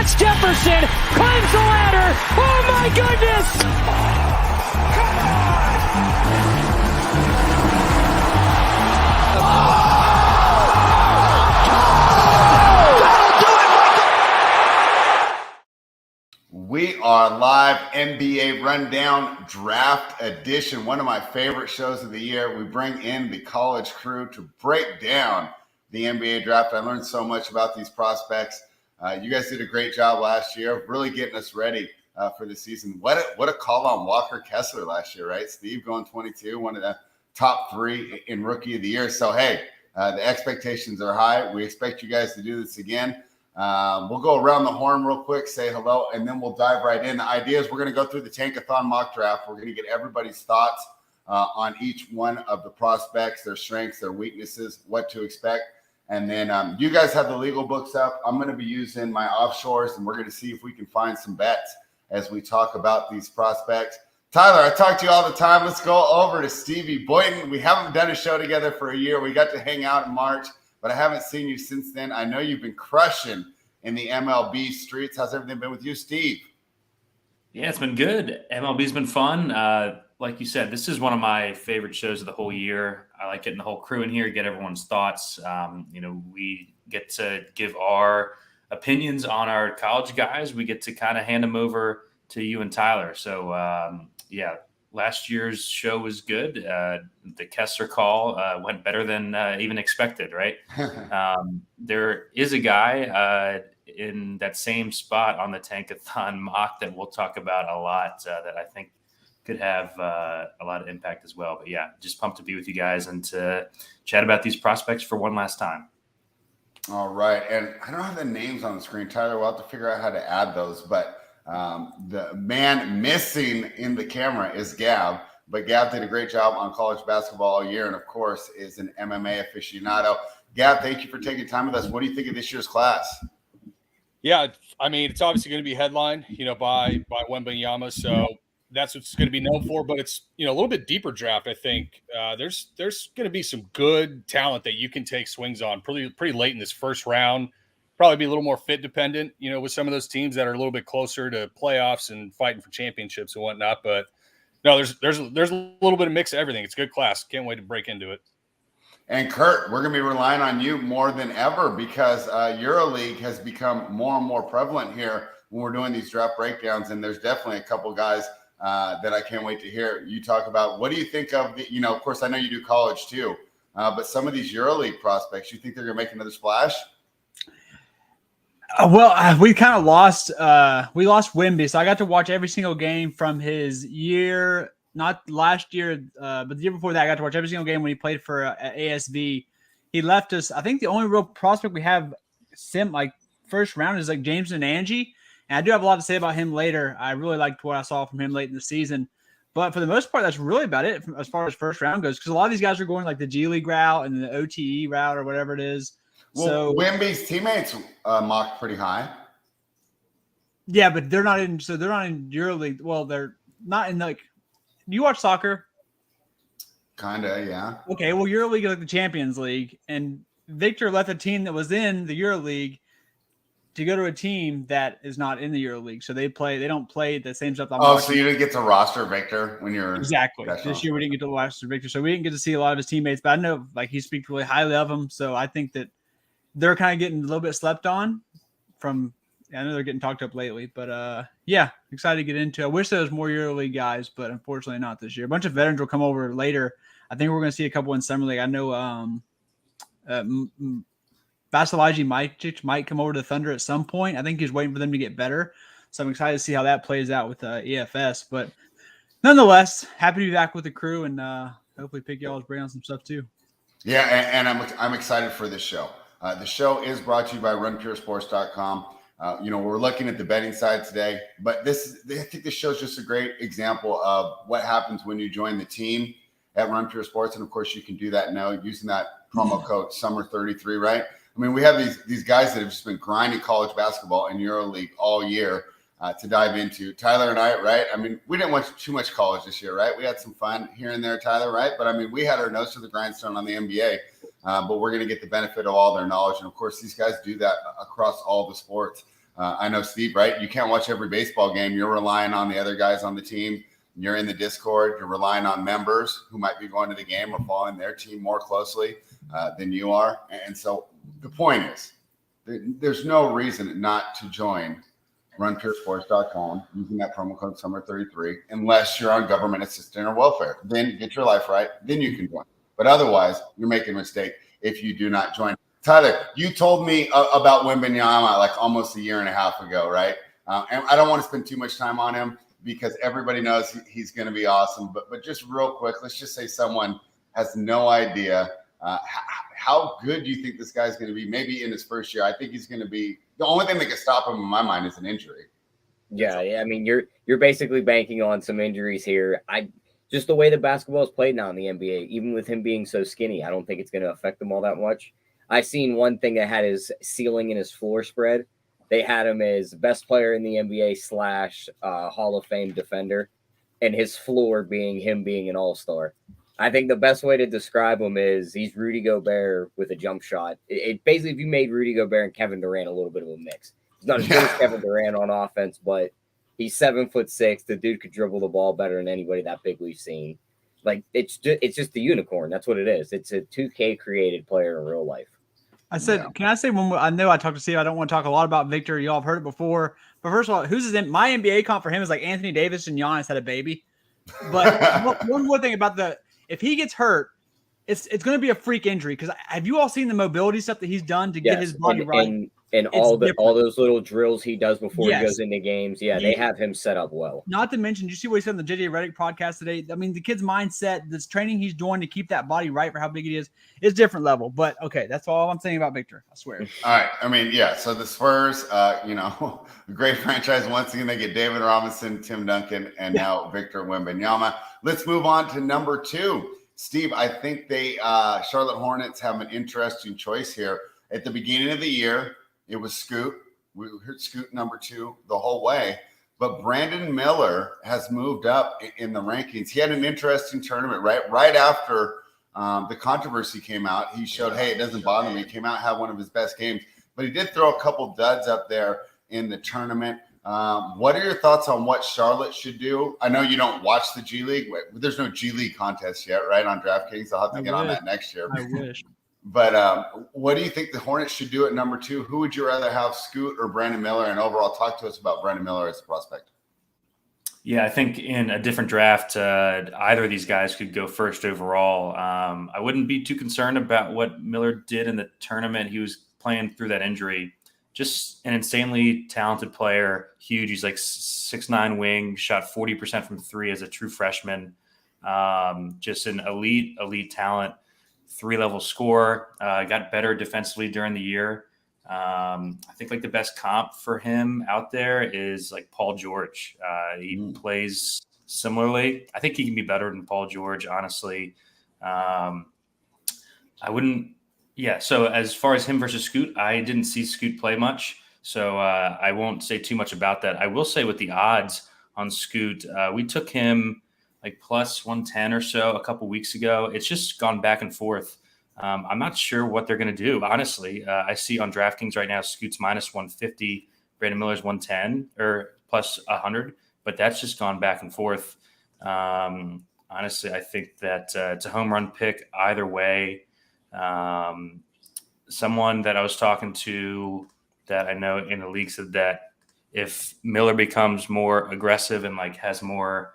Thomas Jefferson climbs the ladder. Oh my goodness! Come on! We are live, NBA Rundown Draft Edition, one of my favorite shows of the year. We bring in the college crew to break down the NBA draft. I learned so much about these prospects. You guys did a great job last year, really getting us ready for the season. What a call on Walker Kessler last year, right? Steve going 22, one of the top 3 in Rookie of the Year. So, hey, the expectations are high. We expect you guys to do this again. We'll go around the horn real quick, say hello, and then we'll dive right in. The idea is we're going to go through the Tankathon mock draft. We're going to get everybody's thoughts on each one of the prospects, their strengths, their weaknesses, what to expect. And then you guys have the legal books up. I'm going to be using my offshores, and we're going to see if we can find some bets as we talk about these prospects. Tyler, I talk to you all the time. Let's go over to Stevie Boynton. We haven't done a show together for a year. We got to hang out in March, but I haven't seen you since then. I know you've been crushing in the MLB streets. How's everything been with you, Steve? Yeah, it's been good. MLB's been fun. Like you said, this is one of my favorite shows of the whole year. I like getting the whole crew in here, get everyone's thoughts. We get to give our opinions on our college guys. We get to kind of hand them over to you and Tyler. So, last year's show was good. The Kessler call went better than even expected, right? There is a guy in that same spot on the Tankathon mock that we'll talk about a lot that I think could have a lot of impact as well. But yeah, just pumped to be with you guys and to chat about these prospects for one last time. All right. And I don't have the names on the screen, Tyler. We'll have to figure out how to add those. But the man missing in the camera is Gav. But Gav did a great job on college basketball all year and, of course, is an MMA aficionado. Gav, thank you for taking time with us. What do you think of this year's class? Yeah, I mean, it's obviously going to be headlined, by Wemby. So that's what's going to be known for. But it's, a little bit deeper draft, I think. There's going to be some good talent that you can take swings on pretty late in this first round. Probably be a little more fit dependent, with some of those teams that are a little bit closer to playoffs and fighting for championships and whatnot. But no, there's a little bit of mix of everything. It's a good class. Can't wait to break into it. And Kurt, we're going to be relying on you more than ever because EuroLeague has become more and more prevalent here when we're doing these draft breakdowns. And there's definitely a couple guys that I can't wait to hear you talk about. What do you think of the, of course, I know you do college too, but some of these EuroLeague prospects, you think they're going to make another splash? We kind of lost. We lost Wemby, so I got to watch every single game from his year. Not last year, but the year before that, I got to watch every single game when he played for ASV. He left us. I think the only real prospect we have first round is James and Angie. And I do have a lot to say about him later. I really liked what I saw from him late in the season. But for the most part, that's really about it as far as first round goes. Because a lot of these guys are going the G League route and the OTE route or whatever it is. Well, so Wemby's teammates mocked pretty high. Yeah, but they're not in. So they're not in EuroLeague. Well, they're not in Do you watch soccer? Kinda, yeah. Okay, well, EuroLeague is the Champions League, and Victor left a team that was in the EuroLeague to go to a team that is not in the EuroLeague. So they don't play the same stuff. So you didn't get to roster Victor when you're exactly this year. We didn't get to roster Victor, so we didn't get to see a lot of his teammates. But I know he speaks really highly of him, so I think that they're kind of getting a little bit slept on from. I know they're getting talked up lately, but yeah, excited to get into it. I wish there was more EuroLeague guys, but unfortunately not this year. A bunch of veterans will come over later. I think we're going to see a couple in Summer League. I know Vasilije might come over to Thunder at some point. I think he's waiting for them to get better. So I'm excited to see how that plays out with EFS. But nonetheless, happy to be back with the crew and hopefully pick y'all's brain on some stuff too. Yeah, and I'm excited for this show. The show is brought to you by RunPureSports.com. We're looking at the betting side today, but I think this shows just a great example of what happens when you join the team at Run Pure Sports. And of course, you can do that now using that promo code Summer33, right? I mean, we have these guys that have just been grinding college basketball in EuroLeague all year to dive into. Tyler and I, right? I mean, we didn't watch too much college this year, right? We had some fun here and there, Tyler, right? But I mean, we had our nose to the grindstone on the NBA, but we're going to get the benefit of all their knowledge. And of course, these guys do that across all the sports. I know Steve, right? You can't watch every baseball game. You're relying on the other guys on the team. You're in the Discord. You're relying on members who might be going to the game or following their team more closely than you are. And so the point is, there's no reason not to join runpuresports.com using that promo code SUMMER33 unless you're on government assistance or welfare. Then get your life right. Then you can join. But otherwise, you're making a mistake if you do not join. Tyler, you told me about Wembanyama like almost a year and a half ago, right? And I don't want to spend too much time on him because everybody knows he's going to be awesome. But just real quick, let's just say someone has no idea how good do you think this guy's going to be maybe in his first year? I think he's going to be – the only thing that can stop him in my mind is an injury. Yeah. I mean, you're basically banking on some injuries here. Just the way that basketball is played now in the NBA, even with him being so skinny, I don't think it's going to affect him all that much. I seen one thing that had his ceiling and his floor spread. They had him as best player in the NBA / Hall of Fame defender, and his floor being him being an all-star. I think the best way to describe him is he's Rudy Gobert with a jump shot. It basically, if you made Rudy Gobert and Kevin Durant a little bit of a mix. He's not as good as Kevin Durant on offense, but he's 7'6". The dude could dribble the ball better than anybody that big we've seen. Like it's just the unicorn. That's what it is. It's a 2K created player in real life. I said, Can I say one more? I know I talked to Steve. I don't want to talk a lot about Victor. Y'all have heard it before. But first of all, my NBA comp for him is like Anthony Davis and Giannis had a baby. But one more thing about if he gets hurt, it's going to be a freak injury. Because have you all seen the mobility stuff that he's done to get his body right? And all those little drills he does before he goes into games. Yeah, they have him set up well. Not to mention, did you see what he said on the JJ Redick podcast today? I mean, the kid's mindset, this training he's doing to keep that body right for how big it is different level. But, okay, that's all I'm saying about Victor. I swear. All right. I mean, yeah. So the Spurs, great franchise. Once again, they get David Robinson, Tim Duncan, and now Victor Wembanyama. Let's move on to number 2. Steve, I think Charlotte Hornets have an interesting choice here. At the beginning of the year, it was Scoot. We heard Scoot number 2 the whole way. But Brandon Miller has moved up in the rankings. He had an interesting tournament right after the controversy came out. He showed, hey, it doesn't bother me. He came out, had one of his best games. But he did throw a couple duds up there in the tournament. What are your thoughts on what Charlotte should do? I know you don't watch the G League. There's no G League contest yet, right, on DraftKings. I'll have to get on that next year. I wish. But what do you think the Hornets should do at number 2? Who would you rather have, Scoot or Brandon Miller? And overall, talk to us about Brandon Miller as a prospect. Yeah, I think in a different draft, either of these guys could go first overall. I wouldn't be too concerned about what Miller did in the tournament. He was playing through that injury. Just an insanely talented player, huge. He's like 6'9" wing, shot 40% from 3 as a true freshman. Just an elite talent. 3-level scorer, got better defensively during the year. I think like the best comp for him out there is like Paul George. He plays similarly. I think he can be better than Paul George, honestly. I wouldn't. Yeah. So as far as him versus Scoot, I didn't see Scoot play much. So I won't say too much about that. I will say with the odds on Scoot, we took him like plus 110 or so a couple weeks ago. It's just gone back and forth. I'm not sure what they're going to do, honestly. I see on DraftKings right now, Scoot's minus 150, Brandon Miller's 110 or plus 100, but that's just gone back and forth. Honestly, I think that it's a home run pick either way. Someone that I was talking to that I know in the league said that if Miller becomes more aggressive and like has more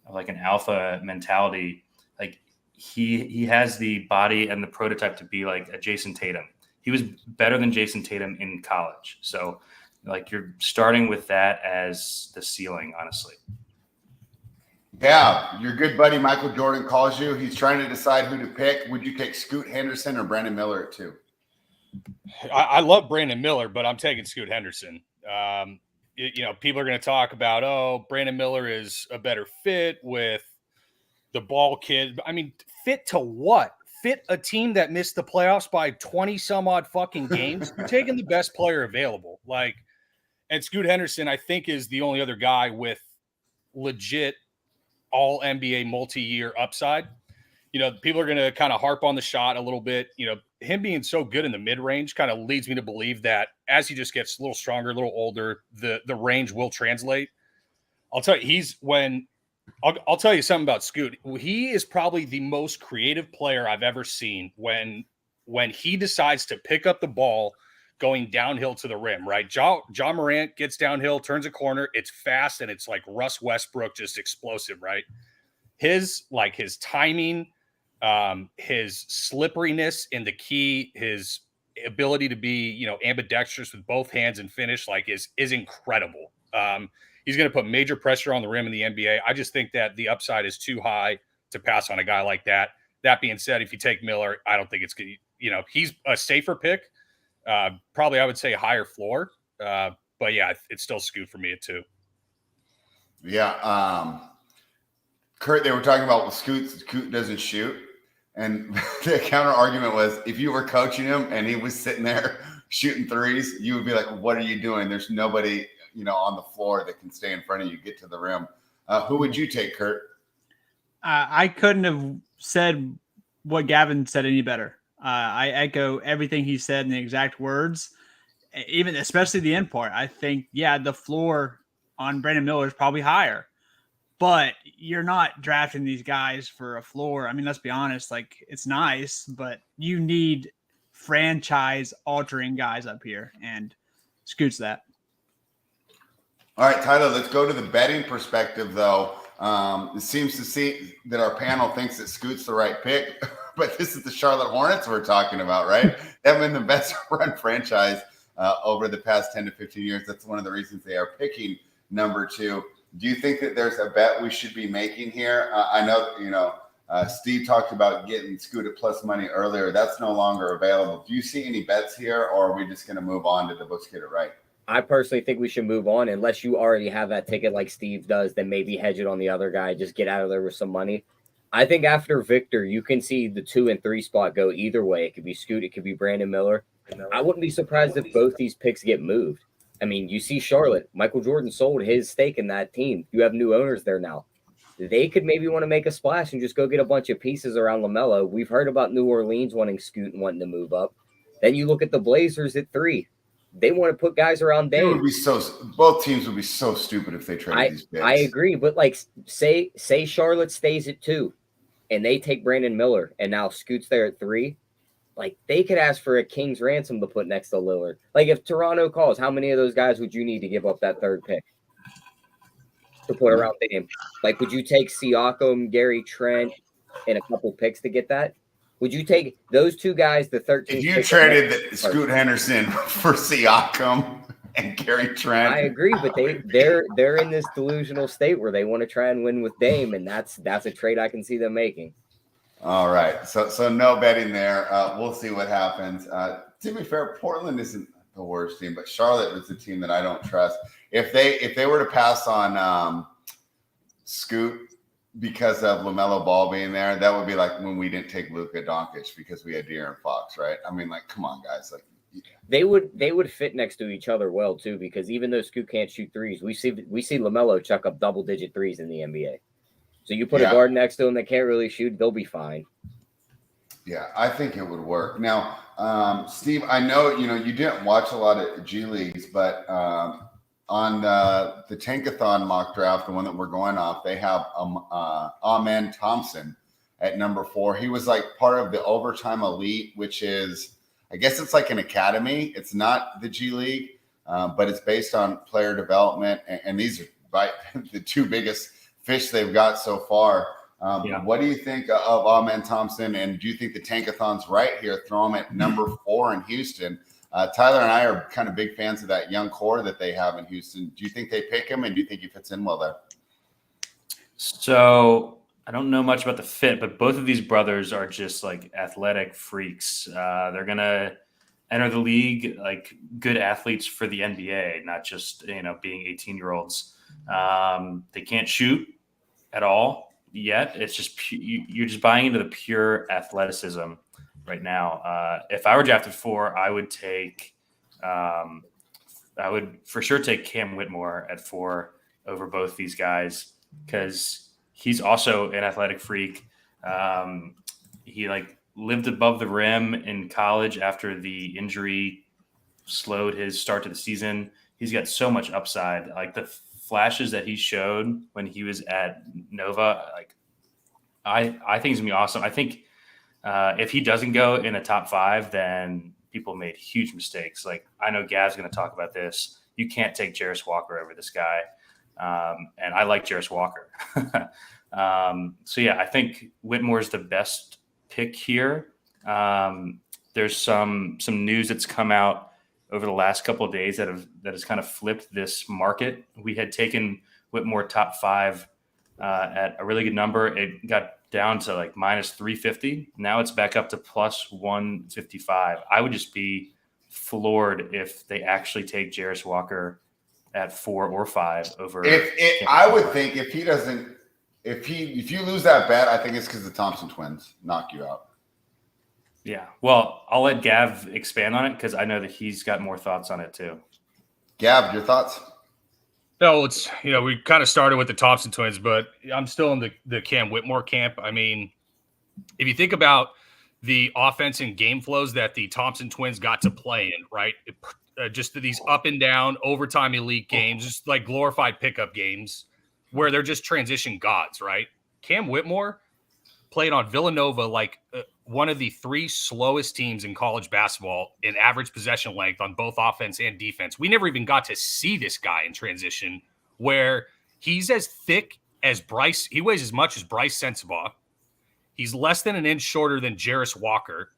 of like an alpha mentality, like he has the body and the prototype to be like a Jason Tatum. He was better than Jason Tatum in college. So like you're starting with that as the ceiling, honestly. Yeah, your good buddy Michael Jordan calls you. He's trying to decide who to pick. Would you take Scoot Henderson or Brandon Miller at 2? I love Brandon Miller, but I'm taking Scoot Henderson. People are going to talk about, Brandon Miller is a better fit with the ball kid. I mean, fit to what? Fit a team that missed the playoffs by 20 some odd fucking games? You're taking the best player available. And Scoot Henderson, I think, is the only other guy with legit all NBA multi-year upside. people are going to kind of harp on the shot a little bit. Him being so good in the mid range kind of leads me to believe that as he just gets a little stronger, a little older, the range will translate. I'll tell you, I'll tell you something about Scoot. He is probably the most creative player I've ever seen when he decides to pick up the ball going downhill to the rim, right? John Morant gets downhill, turns a corner. It's fast, and it's like Russ Westbrook, just explosive, right? His timing, his slipperiness in the key, his ability to be, ambidextrous with both hands and finish, is incredible. He's going to put major pressure on the rim in the NBA. I just think that the upside is too high to pass on a guy like that. That being said, if you take Miller, I don't think it's good. He's a safer pick. Probably I would say higher floor. But yeah, it's still Scoot for me at 2. Yeah. Kurt, they were talking about Scoot doesn't shoot. And the counter argument was if you were coaching him and he was sitting there shooting threes, you would be like, what are you doing? There's nobody, on the floor that can stay in front of you, get to the rim. Who would you take, Kurt? I couldn't have said what Gavin said any better. I echo everything he said in the exact words, especially the end part. I think, the floor on Brandon Miller is probably higher. But you're not drafting these guys for a floor. I mean, let's be honest. It's nice, but you need franchise-altering guys up here, and Scoot's that. All right, Tyler, let's go to the betting perspective, though. It seems to see that our panel thinks that Scoot's the right pick, but this is the Charlotte Hornets we're talking about, right? They've been the best run franchise over the past 10 to 15 years. That's one of the reasons they are picking number 2. Do you think that there's a bet we should be making here? I know, Steve talked about getting Scoot at plus money earlier. That's no longer available. Do you see any bets here, or are we just going to move on to the books get it right? I personally think we should move on unless you already have that ticket like Steve does, then maybe hedge it on the other guy, just get out of there with some money. I think after Victor, you can see the 2 and 3 spot go either way. It could be Scoot, it could be Brandon Miller. I wouldn't be surprised if both these picks get moved. I mean, you see Charlotte. Michael Jordan sold his stake in that team. You have new owners there now. They could maybe want to make a splash and just go get a bunch of pieces around LaMelo. We've heard about New Orleans wanting Scoot and wanting to move up. Then you look at the Blazers at 3. They want to put guys around Dame. Both teams would be so stupid if they traded these picks. I agree, but say Charlotte stays at 2 and they take Brandon Miller and now Scoot's there at 3. They could ask for a king's ransom to put next to Lillard. If Toronto calls, how many of those guys would you need to give up that 3rd pick to put around Dame? Would you take Siakam, Gary Trent, and a couple picks to get that? Would you take those 2 guys, the 13th? If you traded Scoot Henderson for Siakam and Gary Trent. I agree, but they're in this delusional state where they want to try and win with Dame, and that's a trade I can see them making. All right. So no betting there. We'll see what happens. To be fair, Portland isn't the worst team, but Charlotte is a team that I don't trust. If they were to pass on Scoot because of LaMelo Ball being there, that would be like when we didn't take Luka Doncic because we had De'Aaron Fox, right? I mean, come on, guys. They would fit next to each other well too, because even though Scoot can't shoot threes, we see LaMelo chuck up double-digit threes in the NBA. So you put a guard next to him that can't really shoot, they'll be fine. Yeah, I think it would work. Now, Steve, I know you didn't watch a lot of G Leagues, but on the Tankathon mock draft, the one that we're going off, they have Amen Thompson at number 4. He was part of the Overtime Elite, which is, I guess it's like an academy. It's not the G League, but it's based on player development. And these are the 2 biggest fish they've got so far. What do you think of Amen Thompson? And do you think the Tankathon's right here? Throw him at number 4 in Houston. Tyler and I are kind of big fans of that young core that they have in Houston. Do you think they pick him, and do you think he fits in well there? So I don't know much about the fit, but both of these brothers are just athletic freaks. They're going to enter the league good athletes for the NBA, not just, being 18-year-olds. They can't shoot at all yet. It's just you're just buying into the pure athleticism right now. If I were drafted 4, I would for sure take Cam Whitmore at 4 over both these guys, because he's also an athletic freak. He lived above the rim in college after the injury slowed his start to the season. He's got so much upside. Like the flashes that he showed when he was at Nova, I think he's gonna be awesome. I think if he doesn't go in a top 5, then people made huge mistakes. Like I know Gav's going to talk about this. You can't take Jarace Walker over this guy. And I like Jarace Walker. So yeah, I think Whitmore's the best pick here. There's some news that's come out over the last couple of days that has kind of flipped this market. We had taken Whitmore top 5 at a really good number. It got down to like minus 350. Now it's back up to plus 155. I would just be floored if they actually take Jarace Walker at 4 or 5 over. I would think if you lose that bet, I think it's because the Thompson twins knock you out. Yeah. Well, I'll let Gav expand on it because I know that he's got more thoughts on it too. Gav, your thoughts? No, it's, we kind of started with the Thompson twins, but I'm still in the Cam Whitmore camp. I mean, if you think about the offense and game flows that the Thompson twins got to play in, right? Just these up and down overtime elite games, just like glorified pickup games where they're just transition gods, right? Cam Whitmore played on Villanova, one of the 3 slowest teams in college basketball in average possession length on both offense and defense. We never even got to see this guy in transition, where he's as thick as Bryce. He weighs as much as Bryce Sensabaugh. He's less than an inch shorter than Jarace Walker,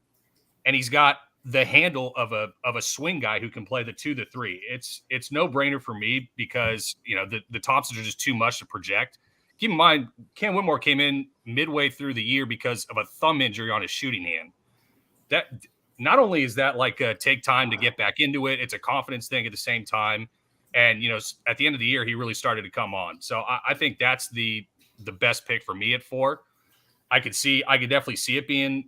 and he's got the handle of a swing guy who can play the 2, the 3. It's no brainer for me because the Thompsons are just too much to project. Keep in mind, Cam Whitmore came in midway through the year because of a thumb injury on his shooting hand. That not only is that take time to get back into it, it's a confidence thing at the same time. And, at the end of the year, he really started to come on. So I think that's the best pick for me at 4. I could definitely see it being,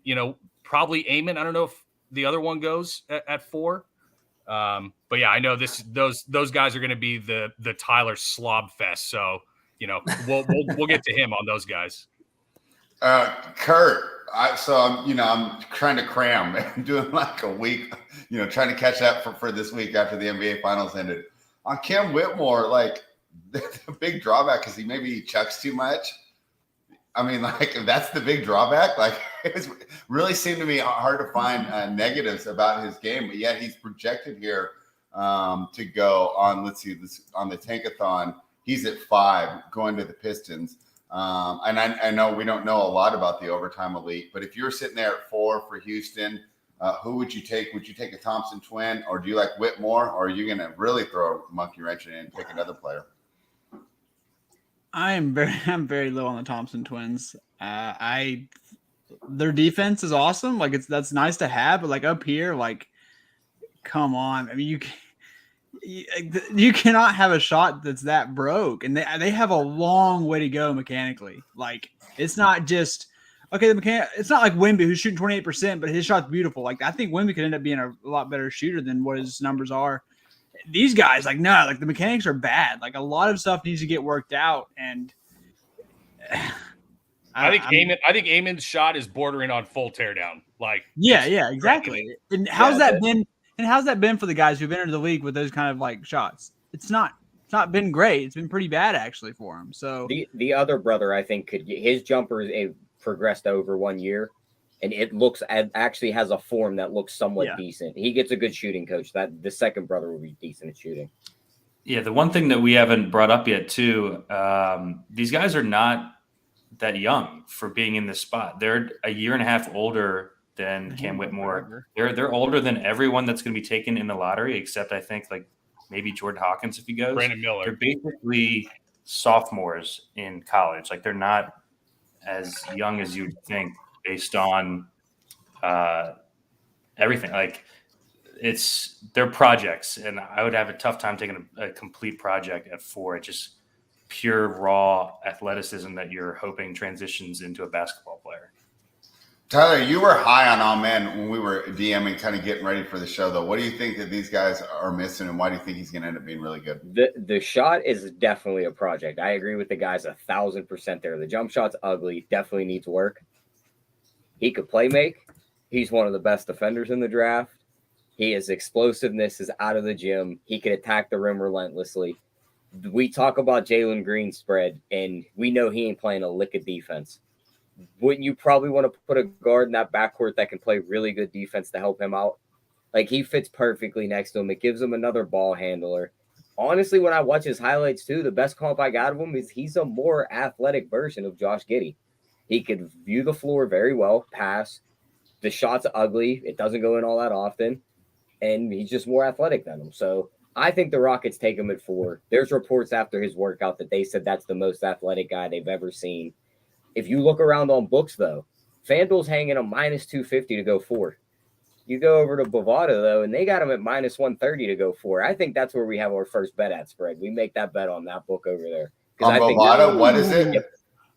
probably Amon. I don't know if the other one goes at 4. But yeah, I know those guys are going to be the Tyler slob fest. So, we'll get to him on those guys. Kurt, I'm trying to cram. I'm doing a week, trying to catch up for this week after the NBA Finals ended. On Cam Whitmore, the big drawback is he chucks too much. I mean, that's the big drawback. It really seemed to me hard to find negatives about his game, but yet he's projected here to go on. Let's see this on the Tankathon. He's at 5 going to the Pistons. And I know we don't know a lot about the overtime elite, but if you're sitting there at 4 for Houston, who would you take? Would you take a Thompson twin, or do you like Whitmore, or are you going to really throw a monkey wrench in and pick another player? I'm very low on the Thompson twins. Their defense is awesome. That's nice to have, but up here, come on. I mean, you cannot have a shot that's that broke, and they have a long way to go mechanically. It's not just it's not like Wemby who's shooting 28%, but his shot's beautiful. I think Wemby could end up being a lot better shooter than what his numbers are. These guys, the mechanics are bad. A lot of stuff needs to get worked out, and I think Amon's shot is bordering on full teardown. Yeah, exactly. And how's that been? And how's that been for the guys who've entered the league with those kind of shots? It's not been great. It's been pretty bad actually for him. So the other brother, I think, could get his jumper progressed over 1 year, and it actually has a form that looks somewhat decent. He gets a good shooting coach. That the second brother will be decent at shooting. Yeah, the one thing that we haven't brought up yet too, these guys are not that young for being in this spot. They're a year and a half older than Cam Whitmore. They're older than everyone that's going to be taken in the lottery, except I think maybe Jordan Hawkins if he goes. Brandon Miller. They're basically sophomores in college. They're not as young as you'd think based on everything. They're projects, and I would have a tough time taking a complete project at 4. It's just pure raw athleticism that you're hoping transitions into a basketball player. Tyler, you were high on Amen when we were DMing, kind of getting ready for the show, though. What do you think that these guys are missing, and why do you think he's going to end up being really good? The shot is definitely a project. I agree with the guys 1,000% there. The jump shot's ugly, definitely needs work. He could play make. He's one of the best defenders in the draft. His explosiveness is out of the gym. He can attack the rim relentlessly. We talk about Jalen Green's spread, and we know he ain't playing a lick of defense. Wouldn't you probably want to put a guard in that backcourt that can play really good defense to help him out? Like, he fits perfectly next to him. It gives him another ball handler. Honestly, when I watch his highlights too, the best comp I got of him is he's a more athletic version of Josh Giddey. He could view the floor very well, pass. The shot's ugly. It doesn't go in all that often. And he's just more athletic than him. So I think the Rockets take him at 4. There's reports after his workout that they said that's the most athletic guy they've ever seen. If you look around on books, though, FanDuel's hanging a minus 250 to go 4. You go over to Bovada, though, and they got him at minus 130 to go 4. I think that's where we have our first bet at spread. We make that bet on that book over there. On Bovada, what is it? Yep.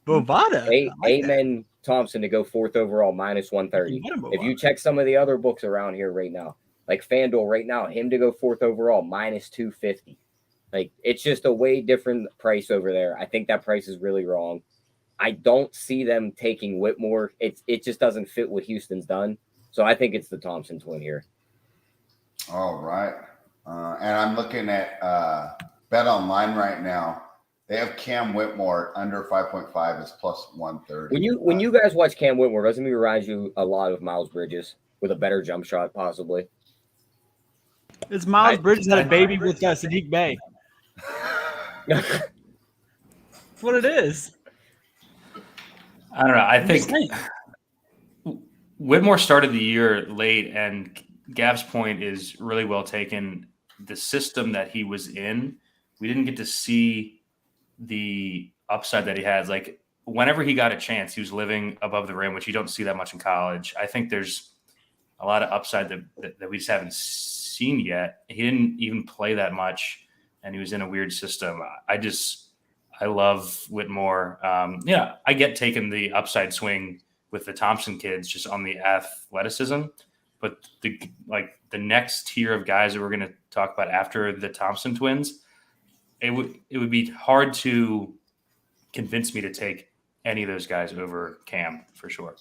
Bovada. Amen Thompson to go 4th overall, minus 130. If you check some of the other books around here right now, like FanDuel right now, him to go 4th overall, minus 250. Like, it's just a way different price over there. I think that price is really wrong. I don't see them taking Whitmore. It just doesn't fit what Houston's done. So I think it's the Thompson twin here. All right. And I'm looking at Bet Online right now. They have Cam Whitmore under 5.5 is plus 130. When you guys watch Cam Whitmore, doesn't he remind you a lot of Miles Bridges with a better jump shot, possibly? It's Miles Bridges had a baby with Sadiq Bey. That's what it is. I don't know. I think Whitmore started the year late, and Gav's point is really well taken. The system that he was in, we didn't get to see the upside that he has. Like, whenever he got a chance, he was living above the rim, which you don't see that much in college. I think there's a lot of upside that we just haven't seen yet. He didn't even play that much, and he was in a weird system. I love Whitmore. I get taking the upside swing with the Thompson kids just on the athleticism, but the next tier of guys that we're going to talk about after the Thompson twins, it would be hard to convince me to take any of those guys over Cam for sure.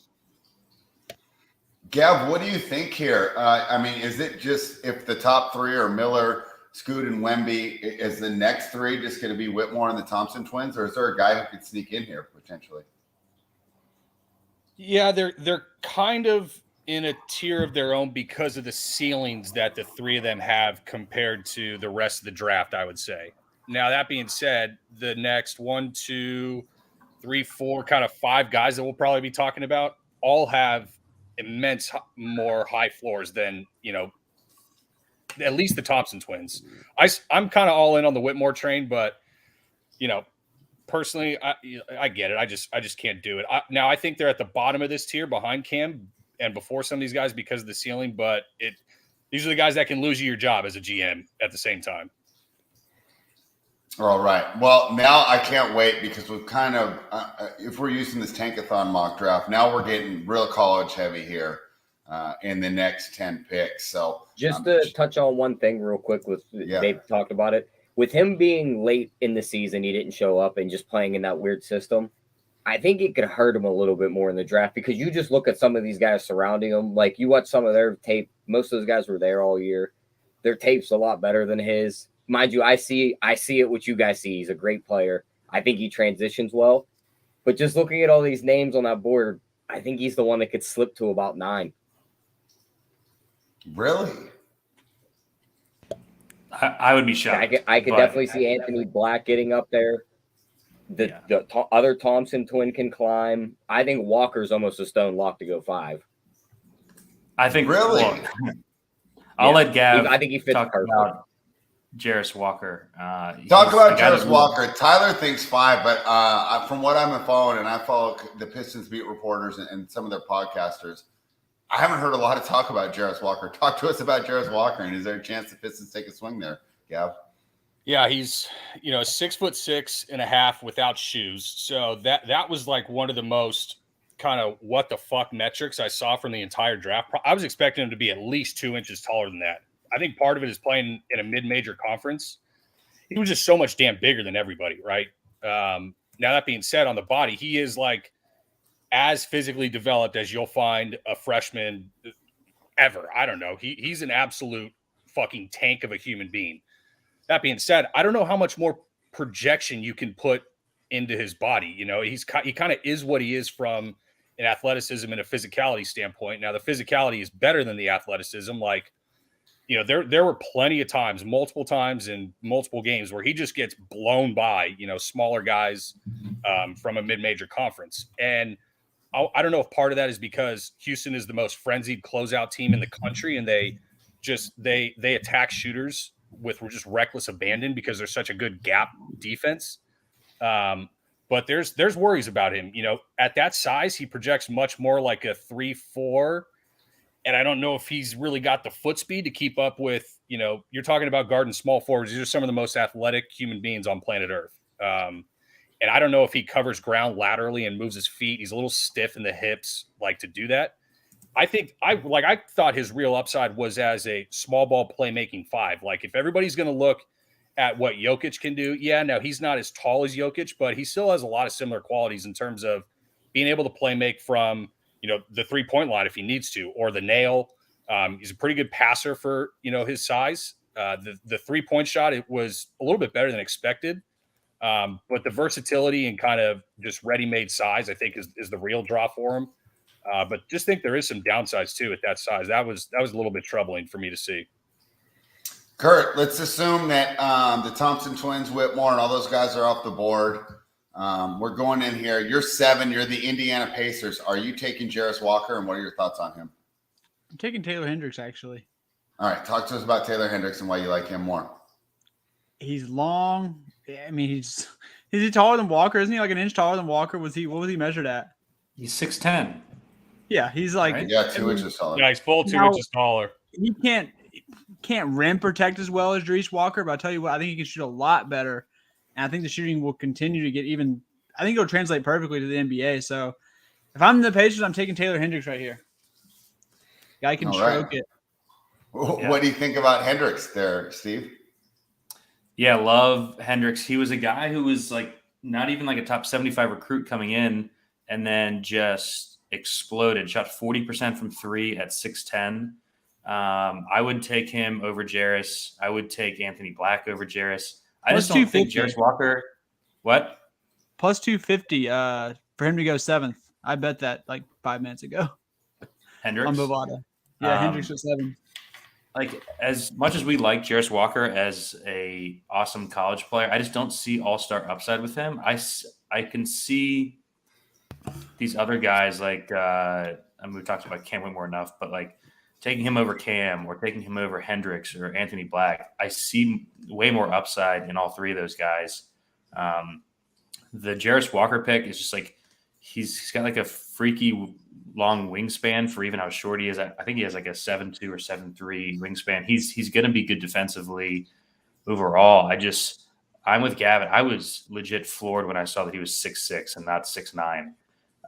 Gav, what do you think here? I mean, is it just if the top 3 are Miller, Scoot, and Wemby, is the next 3 just going to be Whitmore and the Thompson twins, or is there a guy who could sneak in here potentially? Yeah, they're kind of in a tier of their own because of the ceilings that the 3 of them have compared to the rest of the draft, I would say. Now, that being said, the next 1, 2, 3, 4, kind of 5 guys that we'll probably be talking about all have immense more high floors than, at least the Thompson twins. I'm kind of all in on the Whitmore train, but, personally, I get it. I just can't do it. Now, I think they're at the bottom of this tier behind Cam and before some of these guys because of the ceiling, but these are the guys that can lose you your job as a GM at the same time. All right. Well, now I can't wait because we've kind of, if we're using this Tankathon mock draft, now we're getting real college heavy here in the next 10 picks. So just to touch on one thing real quick, they've talked about it. With him being late in the season, he didn't show up and just playing in that weird system. I think it could hurt him a little bit more in the draft because you just look at some of these guys surrounding him. Like, you watch some of their tape. Most of those guys were there all year. Their tape's a lot better than his. Mind you, I see it what you guys see. He's a great player. I think he transitions well. But just looking at all these names on that board, I think he's the one that could slip to about 9. Really? I would be shocked. I could definitely see Anthony Black getting up there. The other Thompson twin can climb. I think Walker's almost a stone lock to go 5. I think really. I'll let Gav. I think he fits talk perfect. about Jarace Walker. Talk about Jarace Walker. Tyler thinks 5, but from what I'm following, and I follow the Pistons beat reporters and some of their podcasters, I haven't heard a lot of talk about Jarace Walker. Talk to us about Jarace Walker, and is there a chance the Pistons take a swing there, Gav? Yeah, he's 6'6.5" without shoes. So that was like one of the most kind of what the fuck metrics I saw from the entire draft. I was expecting him to be at least 2 inches taller than that. I think part of it is playing in a mid-major conference. He was just so much damn bigger than everybody, right? Now that being said, on the body, he is like as physically developed as you'll find a freshman ever. I don't know. He's an absolute fucking tank of a human being. That being said, I don't know how much more projection you can put into his body. You know, he kind of is what he is from an athleticism and a physicality standpoint. Now, the physicality is better than the athleticism. Like, you know, there were plenty of times, multiple times in multiple games where he just gets blown by, you know, smaller guys from a mid-major conference. And I don't know if part of that is because Houston is the most frenzied closeout team in the country, and they attack shooters with just reckless abandon because they're such a good gap defense. But there's worries about him. You know, at that size, he projects much more like a 3-4. And I don't know if he's really got the foot speed to keep up with, you know, you're talking about guarding small forwards. These are some of the most athletic human beings on planet Earth. And I don't know if he covers ground laterally and moves his feet. He's a little stiff in the hips, like, to do that. I thought his real upside was as a small ball playmaking 5. Like, if everybody's going to look at what Jokic can do, now he's not as tall as Jokic, but he still has a lot of similar qualities in terms of being able to play make from, you know, the 3-point line if he needs to, or the nail. He's a pretty good passer for, you know, his size. The 3-point shot, it was a little bit better than expected. But the versatility and kind of just ready-made size, I think, is the real draw for him. But just think there is some downsides too at that size. That was a little bit troubling for me to see. Kurt, let's assume that the Thompson twins, Whitmore, and all those guys are off the board. We're going in here. You're 7. You're the Indiana Pacers. Are you taking Jarace Walker, and what are your thoughts on him? I'm taking Taylor Hendricks, actually. All right, talk to us about Taylor Hendricks and why you like him more. He's long. I mean, is he taller than Walker? Isn't he like an inch taller than Walker? What was he measured at? He's 6'10". Yeah, he's like, Right? Yeah, 2 inches taller. Yeah, he's full 2 inches taller. He can't rim protect as well as Jarace Walker, but I'll tell you what, I think he can shoot a lot better. And I think the shooting will continue to get even – I think it'll translate perfectly to the NBA. So if I'm the Pacers, I'm taking Taylor Hendricks right here. Guy can stroke it. What do you think about Hendricks there, Steve? Yeah, love Hendricks. He was a guy who was like not even like a top 75 recruit coming in and then just exploded. Shot 40% from 3 at 6'10". I would take him over Jarace. I would take Anthony Black over Jarace. I just don't think Jarace Walker – what? Plus 250 for him to go 7th. I bet that like 5 minutes ago. Hendricks? On Bovada. Yeah, Hendricks was 7. Like, as much as we like Jarace Walker as a awesome college player, I just don't see all-star upside with him. I can see these other guys like I mean, we've talked about Cam Whitmore enough, but like taking him over Cam or taking him over Hendricks or Anthony Black, I see way more upside in all 3 of those guys. The Jarace Walker pick is just like he's got like a freaky long wingspan for even how short he is. I think he has like a 7'2" or 7'3" wingspan. He's going to be good defensively overall. I'm with Gavin. I was legit floored when I saw that he was 6'6" and not 6'9".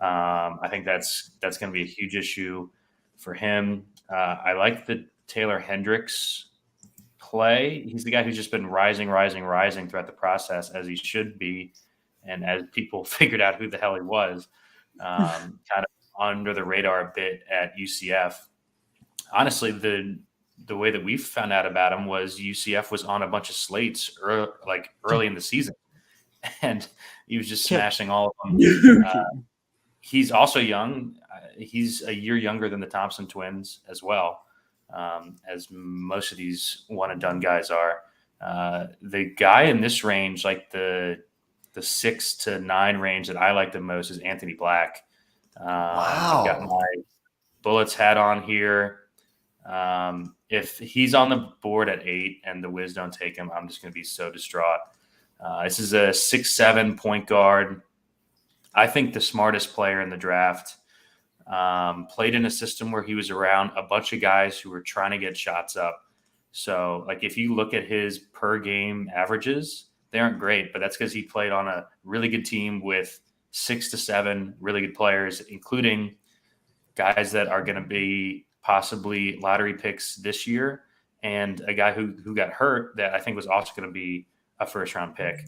I think that's going to be a huge issue for him. I like the Taylor Hendricks play. He's the guy who's just been rising throughout the process, as he should be. And as people figured out who the hell he was, kind of under the radar a bit at UCF. Honestly, the way that we found out about him was UCF was on a bunch of slates early in the season, and he was just smashing all of them. He's also young. He's a year younger than the Thompson twins as well, as most of these one-and-done guys are. The guy in this range, like the 6 to 9 range that I like the most, is Anthony Black. Wow. I've got my Bullets hat on here. If he's on the board at 8 and the Wiz don't take him, I'm just going to be so distraught. This is a 6'7" point guard. I think the smartest player in the draft. Played in a system where he was around a bunch of guys who were trying to get shots up. So, like, if you look at his per game averages, they aren't great, but that's because he played on a really good team with 6 to 7 really good players, including guys that are going to be possibly lottery picks this year, and a guy who got hurt that I think was also going to be a first-round pick.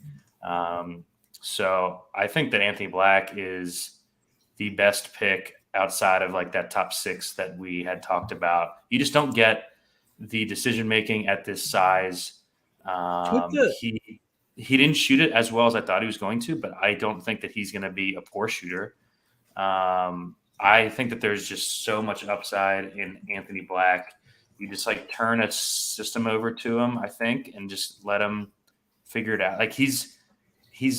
So I think that Anthony Black is the best pick outside of like that top 6 that we had talked about. You just don't get the decision making at this size. He didn't shoot it as well as I thought he was going to, but I don't think that he's going to be a poor shooter. I think that there's just so much upside in Anthony Black. You just like turn a system over to him, I think, and just let him figure it out. Like he's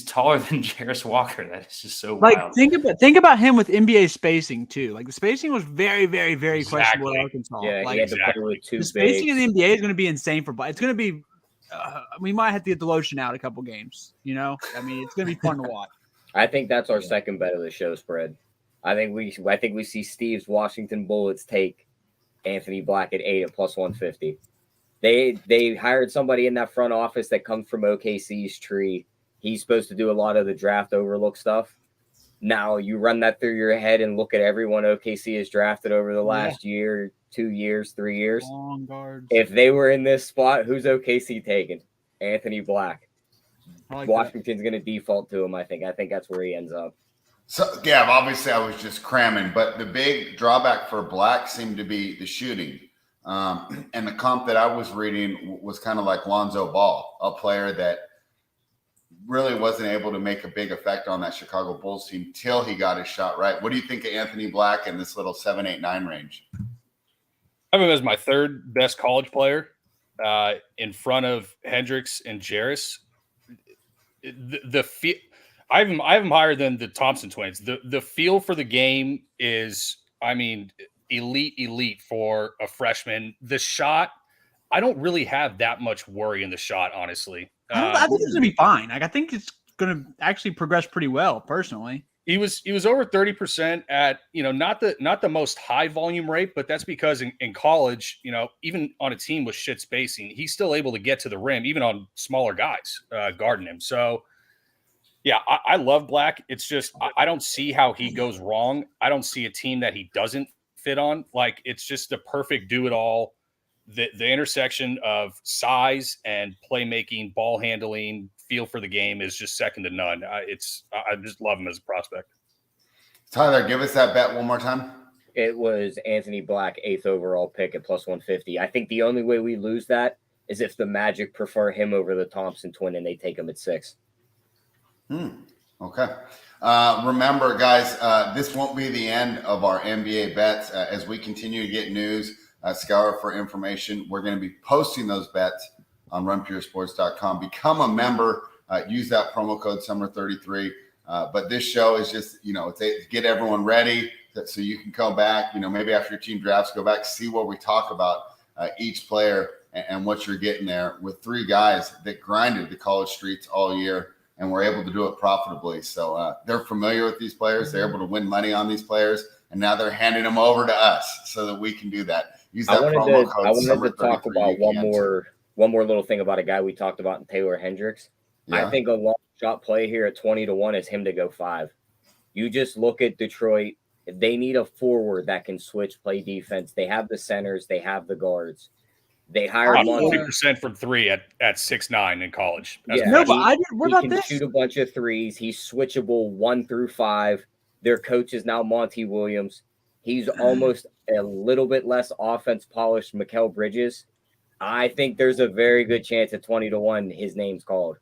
taller than Jarace Walker. That is just so wild. Think about him with NBA spacing too. Like the spacing was very, very, very questionable at Arkansas. Yeah, like he had to play with 2 the spacing bigs. in the NBA is going to be insane for Black. It's going to be. We might have to get the lotion out a couple games. You know, I mean, it's going to be fun to watch. I think that's our second bet of the show spread. I think we see Steve's Washington Bullets take Anthony Black at 8 at plus 150. They hired somebody in that front office that comes from OKC's tree. He's supposed to do a lot of the draft overlook stuff. Now you run that through your head and look at everyone OKC has drafted over the last year, 2 years, 3 years. Long guards. If they were in this spot, who's OKC taking? Anthony Black. Washington's going to default to him, I think. I think that's where he ends up. So, Gav, obviously I was just cramming, but the big drawback for Black seemed to be the shooting. And the comp that I was reading was kind of like Lonzo Ball, a player that really wasn't able to make a big effect on that Chicago Bulls team till he got his shot right. What do you think of Anthony Black in this little 7, 8, 9 range? I have him as my third best college player in front of Hendricks and Jarace. I have him higher than the Thompson twins. The feel for the game is, I mean, elite for a freshman. The shot, I don't really have that much worry in the shot, honestly. I think it's gonna be fine. Like I think it's gonna actually progress pretty well, personally. He was over 30% at, not the most high volume rate, but that's because in college, even on a team with shit spacing, he's still able to get to the rim, even on smaller guys guarding him. So yeah, I love Black. It's just I don't see how he goes wrong. I don't see a team that he doesn't fit on. Like it's just the perfect do-it-all. The intersection of size and playmaking, ball handling, feel for the game is just second to none. I just love him as a prospect. Tyler, give us that bet one more time. It was Anthony Black, 8th overall pick at plus 150. I think the only way we lose that is if the Magic prefer him over the Thompson twin and they take him at 6. Okay. Remember, guys, this won't be the end of our NBA bets. As we continue to get news, scour for information, we're going to be posting those bets on runpuresports.com. Become a member. Use that promo code SUMMER33. But this show is just, it's to get everyone ready so you can come back, maybe after your team drafts, go back, see what we talk about each player and what you're getting there with 3 guys that grinded the college streets all year and were able to do it profitably. So they're familiar with these players. They're able to win money on these players. And now they're handing them over to us so that we can do that. Use that promo code. I wanted to talk about one more little thing about a guy we talked about in Taylor Hendricks. Yeah. I think a long shot play here at 20-1 is him to go 5. You just look at Detroit. They need a forward that can switch, play defense. They have the centers. They have the guards. They hired 40% from 3 at 6'9" in college. Yeah, no, but what about this? He can shoot a bunch of threes. He's switchable 1 through 5. Their coach is now Monty Williams. He's almost a little bit less offense polished Mikal Bridges. I think there's a very good chance at 20-1 his name's called.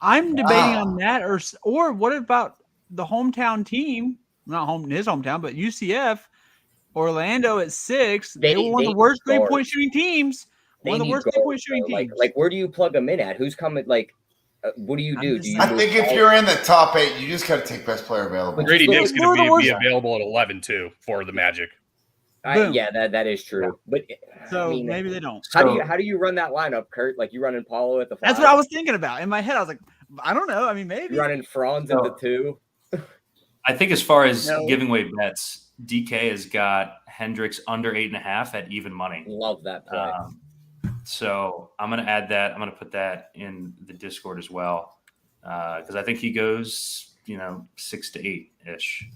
I'm debating on that, or what about the hometown team? Not his hometown, but UCF, Orlando at 6. They were one of the worst 3-point shooting teams. One of the worst 3-point shooting teams. Like, where do you plug them in at? Who's coming? Like, what do you do? I think if you're in the top 8, you just got to take best player available. Grady Dick's going to be available at 11 too for the Magic. Yeah, that is true. But maybe they don't. How do you run that lineup, Kurt? Like you running Paulo at the 5? That's what I was thinking about. In my head, I was like, I don't know. I mean, maybe you're running Franz at the 2. I think as far as giving away bets, DK has got Hendricks under 8.5 at even money. Love that play. So I'm going to add that. I'm going to put that in the Discord as well because I think he goes, 6 to 8 ish.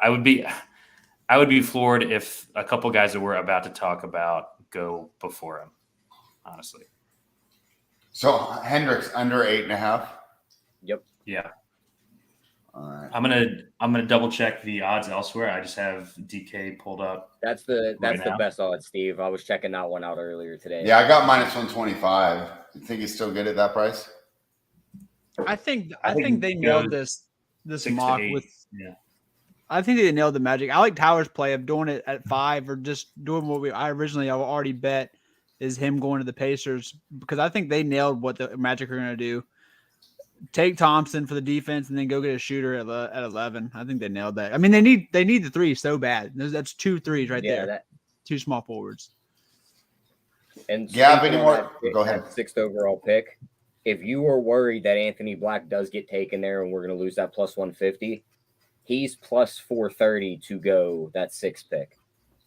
I would be floored if a couple guys that we're about to talk about go before him, honestly. So Hendricks under 8.5. Yep. Yeah. All right. I'm gonna double check the odds elsewhere. I just have DK pulled up. That's the now. best odds, Steve. I was checking that one out earlier today. Yeah, I got minus 125. You think he's still good at that price? I think they it nailed goes this 6 to mock 8. with. Yeah. I think they nailed the Magic. I like Tyler's play of doing it at 5 or just doing what I originally already bet is him going to the Pacers, because I think they nailed what the Magic are going to do. Take Thompson for the defense and then go get a shooter at 11. I think they nailed that. I mean, they need the three so bad. That's 2 threes right there. Two small forwards. And Gavin, anymore? Go ahead. 6th overall pick. If you are worried that Anthony Black does get taken there and we're going to lose that plus 150, he's plus 430 to go that 6th pick.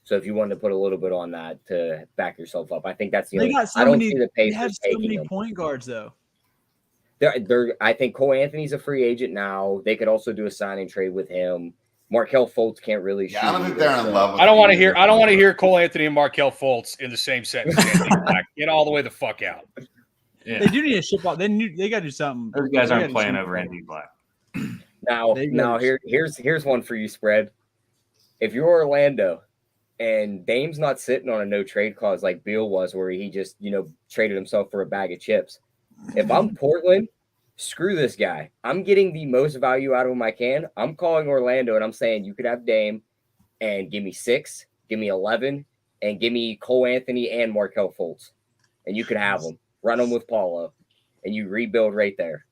So if you wanted to put a little bit on that to back yourself up, I think that's the only. I don't see the Pacers they have so taking many him. point guards though. I think Cole Anthony's a free agent now. They could also do a signing trade with him. Markelle Fultz can't really shoot. I don't think they're in love with I don't want to him. hear Cole Anthony and Markelle Fultz in the same sentence. Anthony Black. Get all the way the fuck out. Yeah. They do need to ship out. They got to do something. Those guys aren't playing over Andy Black. Now here's one for you, Spread. If you're Orlando and Dame's not sitting on a no trade clause like Beal was, where he just traded himself for a bag of chips. If I'm Portland, screw this guy. I'm getting the most value out of him I can. I'm calling Orlando and I'm saying you could have Dame and give me 6, give me 11, and give me Cole Anthony and Markelle Fultz, and you could have them. Run them with Paulo, and you rebuild right there.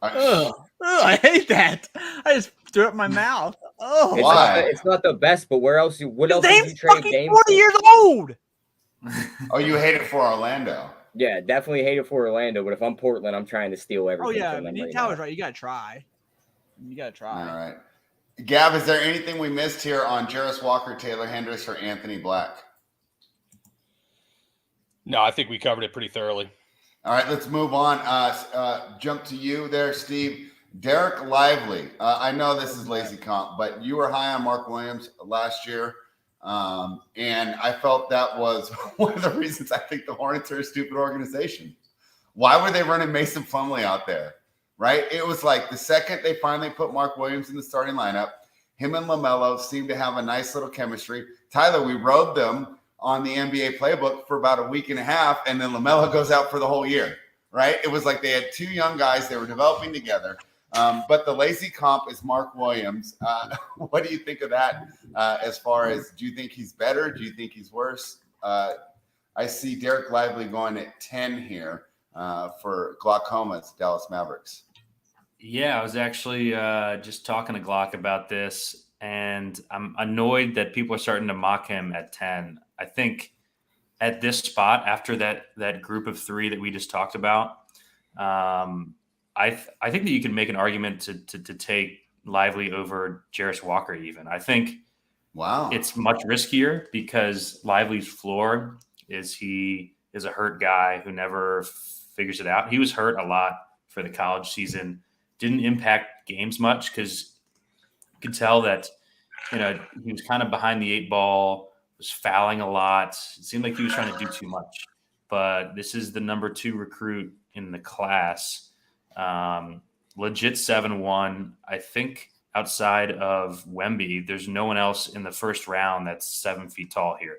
I hate that. I just threw up my mouth. Oh, Why? It's not the best, but what else did you trade Dame 40 for? years old. Oh, you hate it for Orlando. Yeah, definitely hate it for Orlando, but if I'm Portland, I'm trying to steal everything. Oh, yeah. From them right Tyler's now. right. You got to try. All right. Gav, is there anything we missed here on Jarace Walker, Taylor Hendricks, or Anthony Black? No, I think we covered it pretty thoroughly. All right, let's move on. Jump to you there, Steve. Derek Lively. I know this is lazy comp, but you were high on Mark Williams last year. And I felt that was one of the reasons I think the Hornets are a stupid organization. Why were they running Mason Plumlee out there? Right? It was like the second they finally put Mark Williams in the starting lineup, him and LaMelo seemed to have a nice little chemistry. Tyler, we rode them on the NBA playbook for about a week and a half, and then LaMelo goes out for the whole year, right? It was like they had two young guys. They were developing together. But the lazy comp is Mark Williams. What do you think of that as far as, do you think he's better? Do you think he's worse? I see Derek Lively going at 10 here for Glaucoma's Dallas Mavericks. Yeah, I was actually just talking to Glock about this, and I'm annoyed that people are starting to mock him at 10. I think at this spot, after that group of 3 that we just talked about, I think that you can make an argument to take Lively over Jarace Walker even. I think it's much riskier because Lively's floor is he is a hurt guy who never figures it out. He was hurt a lot for the college season, didn't impact games much because you could tell that he was kind of behind the 8 ball, was fouling a lot. It seemed like he was trying to do too much. But this is the number 2 recruit in the class. Legit 7'1". I think outside of Wemby, there's no one else in the first round that's 7 feet tall here.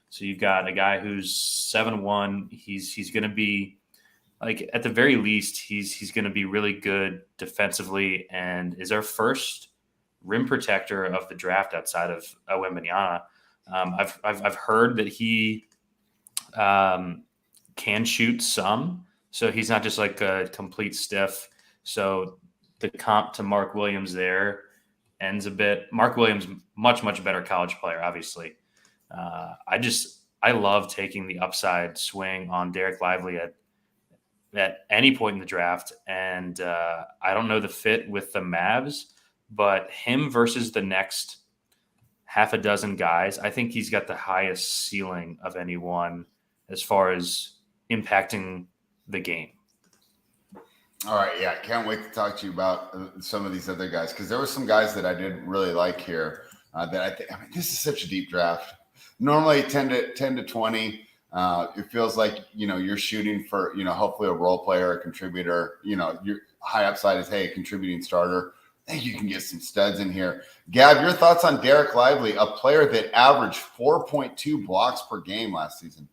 So you've got a guy who's 7'1". He's going to be, like, at the very least, he's going to be really good defensively and is our first rim protector of the draft outside of Wembanyama. I've heard that he can shoot some. So he's not just like a complete stiff. So the comp to Mark Williams there ends a bit. Mark Williams, much, much better college player, obviously. I love taking the upside swing on Derek Lively at any point in the draft. And I don't know the fit with the Mavs, but him versus the next half a dozen guys, I think he's got the highest ceiling of anyone as far as impacting the game. All right, yeah, can't wait to talk to you about some of these other guys because there were some guys that I did really like here that I think. I mean, this is such a deep draft. Normally 10 to 20, it feels like you're shooting for hopefully a role player, a contributor. Your high upside is a contributing starter. I think you can get some studs in here. Gav, your thoughts on Derek Lively, a player that averaged 4.2 blocks per game last season?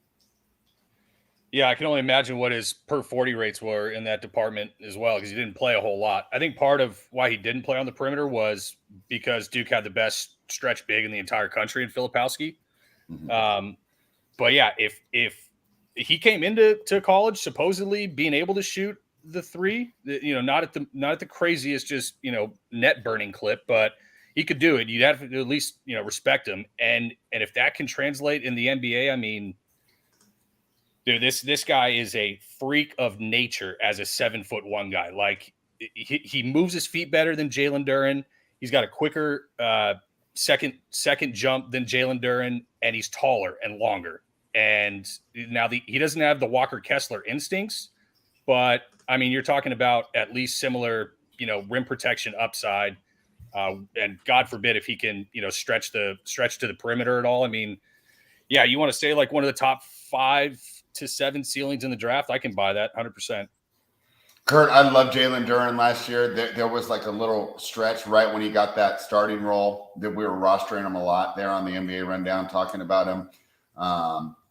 Yeah, I can only imagine what his per 40 rates were in that department as well, because he didn't play a whole lot. I think part of why he didn't play on the perimeter was because Duke had the best stretch big in the entire country in Filipowski. Mm-hmm. But yeah, if he came into college supposedly being able to shoot the three, not at the craziest, just net burning clip, but he could do it. You'd have to at least respect him, and if that can translate in the NBA, I mean, dude, this guy is a freak of nature as a 7'1" guy. Like he moves his feet better than Jalen Duren. He's got a quicker second jump than Jalen Duren, and he's taller and longer. And now he doesn't have the Walker Kessler instincts, but I mean, you're talking about at least similar, rim protection upside. And God forbid if he can, stretch to the perimeter at all. I mean, yeah, you want to say like one of the top 5 to 7 ceilings in the draft. I can buy that 100%. Kurt, I love Jalen Duren last year. There was like a little stretch right when he got that starting role that we were rostering him a lot there on the NBA Rundown, talking about him.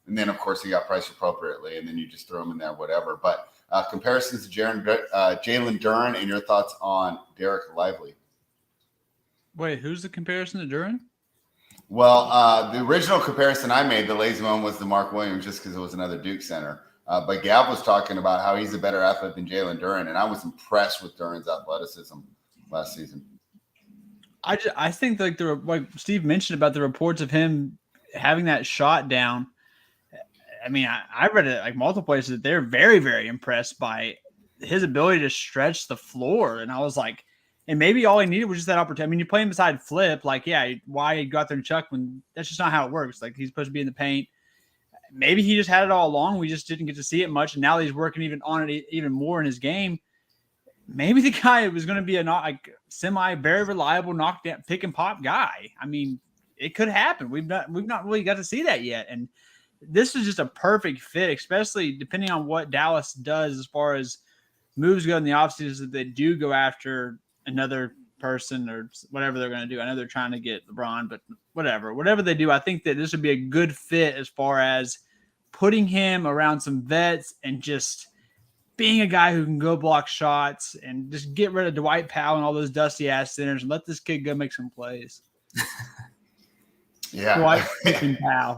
And then, of course, he got priced appropriately, and then you just throw him in there, whatever. But comparisons to Jalen Duren and your thoughts on Derek Lively. Wait, who's the comparison to Duren? Well, the original comparison I made, the lazy one, was the Mark Williams, just because it was another Duke center. But Gav was talking about how he's a better athlete than Jalen Duren, and I was impressed with Duren's athleticism last season. I think like Steve mentioned about the reports of him having that shot down. I mean, I read it like multiple places that they're very, very impressed by his ability to stretch the floor. And I was like, and maybe all he needed was just that opportunity. I mean, you play him beside Flip, like, yeah, why go out there and chuck when that's just not how it works. Like, he's supposed to be in the paint. Maybe he just had it all along. We just didn't get to see it much. And now he's working even on it even more in his game. Maybe the guy was going to be a very reliable knockdown pick and pop guy. I mean, it could happen. We've not really got to see that yet. And this is just a perfect fit, especially depending on what Dallas does as far as moves go in the offseason, that they do go after another person or whatever they're going to do. I know they're trying to get LeBron, but whatever they do, I think that this would be a good fit as far as putting him around some vets and just being a guy who can go block shots and just get rid of Dwight Powell and all those dusty ass centers and let this kid go make some plays. Yeah.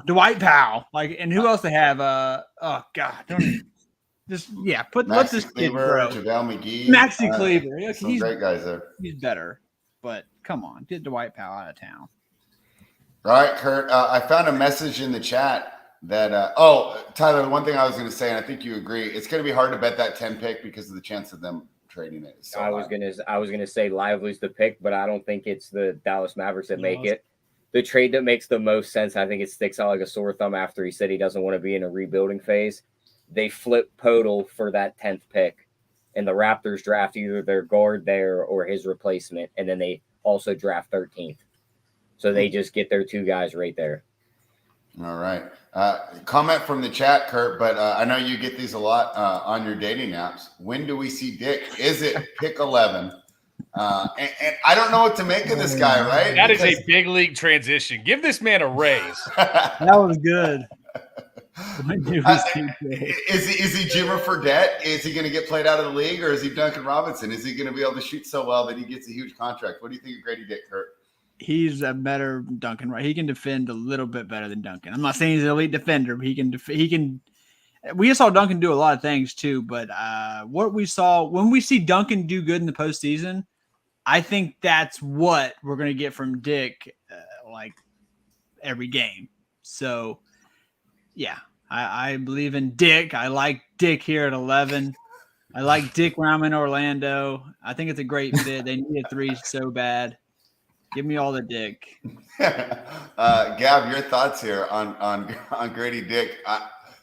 Dwight Powell. Like, and who else they have? Oh God, don't even let this kid grow. JaVale McGee, Maxi Kleber. Some great guys there. He's better, but come on, get Dwight Powell out of town. All right, Kurt. I found a message in the chat that Tyler, the one thing I was going to say, and I think you agree, it's going to be hard to bet that 10 pick because of the chance of them trading it. So I was gonna say Lively's the pick, but I don't think it's the Dallas Mavericks that make it. The trade that makes the most sense, I think it sticks out like a sore thumb after he said he doesn't want to be in a rebuilding phase. They flip Podol for that 10th pick, and the Raptors draft either their guard there or his replacement, and then they also draft 13th. So they just get their 2 guys right there. All right. Comment from the chat, Kurt, but I know you get these a lot on your dating apps. When do we see Dick? Is it pick 11? And I don't know what to make of this guy, right? That is a big league transition. Give this man a raise. That was good. Is he Jimmer Fredette? Is he going to get played out of the league, or is he Duncan Robinson? Is he going to be able to shoot so well that he gets a huge contract? What do you think of Grady Dick, Kurt? He's a better Duncan, right? He can defend a little bit better than Duncan. I'm not saying he's an elite defender, but he can. We just saw Duncan do a lot of things too, but what we saw when we see Duncan do good in the postseason, I think that's what we're going to get from Dick, like every game. So, yeah, I believe in Dick. I like Dick here at 11. I like Dick when I'm in Orlando. I think it's a great fit. They need a 3 so bad. Give me all the Dick. Gav, your thoughts here on Grady Dick?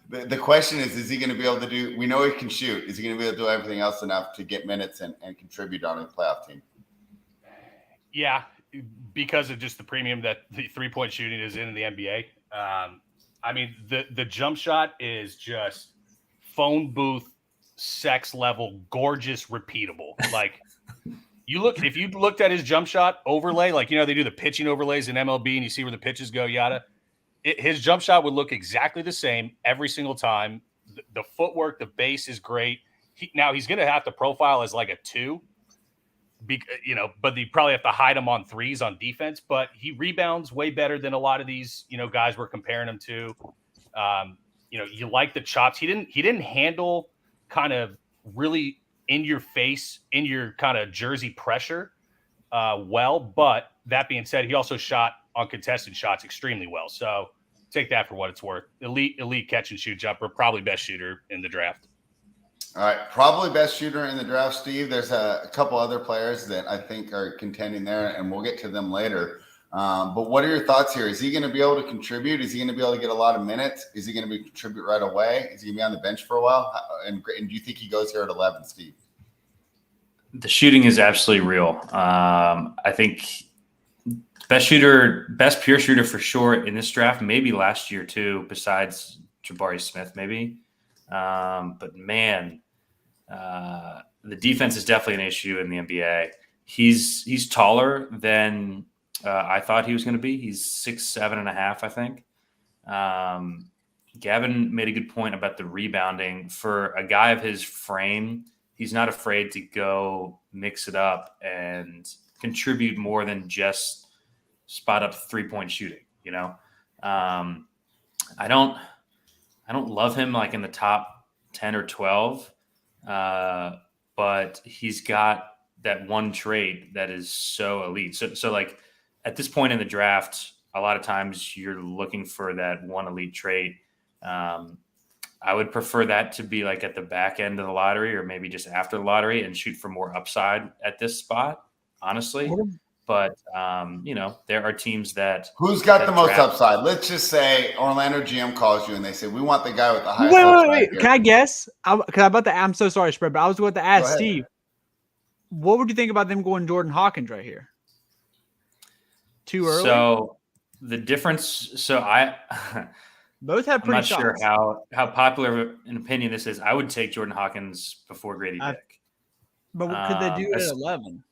The question is he going to be able to do – we know he can shoot. Is he going to be able to do everything else enough to get minutes and contribute on a playoff team? Yeah, because of just the premium that the three-point shooting is in the NBA. I mean, the jump shot is just phone booth, sex level, gorgeous, repeatable. Like if you looked at his jump shot overlay, like, they do the pitching overlays in MLB and you see where the pitches go, his jump shot would look exactly the same every single time. The footwork, the base is great. Now he's going to have to profile as like a 2, but you probably have to hide him on 3s on defense, but he rebounds way better than a lot of these, guys we're comparing him to. You like the chops. He didn't handle kind of really in your face, in your kind of jersey pressure well. But that being said, he also shot on contested shots extremely well. So take that for what it's worth. Elite catch and shoot jumper, probably best shooter in the draft. All right, probably best shooter in the draft, Steve. There's a couple other players that I think are contending there, and we'll get to them later. But what are your thoughts here? Is he going to be able to contribute? Is he going to be able to get a lot of minutes? Is he going to contribute right away? Is he going to be on the bench for a while? And do you think he goes here at 11, Steve? The shooting is absolutely real. I think best pure shooter for sure in this draft, maybe last year too, besides Jabari Smith, maybe. But man, the defense is definitely an issue in the NBA. He's taller than I thought he was going to be. He's 6'7.5", I think. Gavin made a good point about the rebounding. For a guy of his frame, he's not afraid to go mix it up and contribute more than just spot up 3-point shooting. I don't love him like in the top 10 or 12, but he's got that one trait that is so elite. So like at this point in the draft, a lot of times you're looking for that one elite trait. I would prefer that to be like at the back end of the lottery or maybe just after the lottery and shoot for more upside at this spot, honestly. But, there are teams that – Who's got the most upside? Let's just say Orlando GM calls you and they say, we want the guy with the highest upside. Wait. Can I guess? I'm so sorry, Spread, but I was about to ask Steve, what would you think about them going Jordan Hawkins right here? Too early? So the difference – both have pretty shots. I'm not sure how popular an opinion this is. I would take Jordan Hawkins before Grady Dick. But what could they do at 11?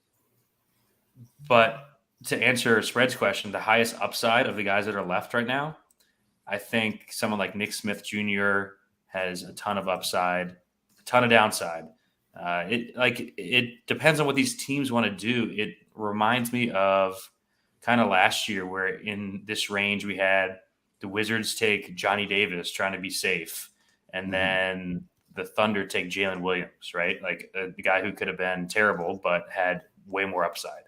But to answer Spread's question, the highest upside of the guys that are left right now, I think someone like Nick Smith Jr. has a ton of upside, a ton of downside. It depends on what these teams want to do. It reminds me of kind of last year where in this range we had the Wizards take Johnny Davis trying to be safe, and then the Thunder take Jalen Williams, right? Like the guy who could have been terrible but had way more upside.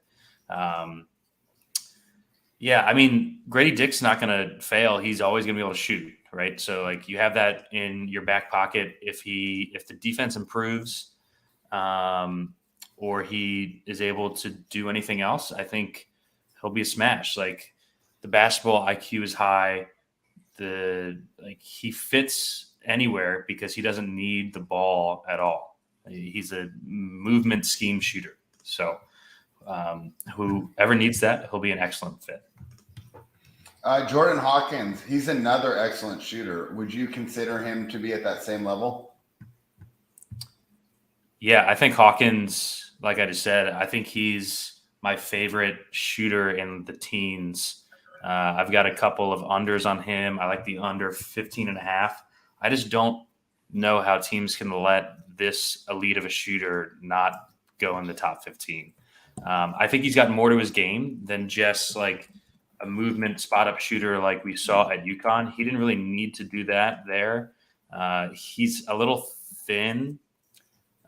Grady Dick's not going to fail. He's always going to be able to shoot, right? So like you have that in your back pocket. If the defense improves, or he is able to do anything else, I think he'll be a smash. Like the basketball IQ is high. He fits anywhere because he doesn't need the ball at all. He's a movement scheme shooter. So whoever needs that, he'll be an excellent fit. Jordan Hawkins, he's another excellent shooter. Would you consider him to be at that same level? Yeah, I think Hawkins, like I just said, I think he's my favorite shooter in the teens. I've got a couple of unders on him. I like the under 15.5. I just don't know how teams can let this elite of a shooter not go in the top 15. I think he's got more to his game than just like a movement spot up shooter like we saw at UConn. He didn't really need to do that there. He's a little thin.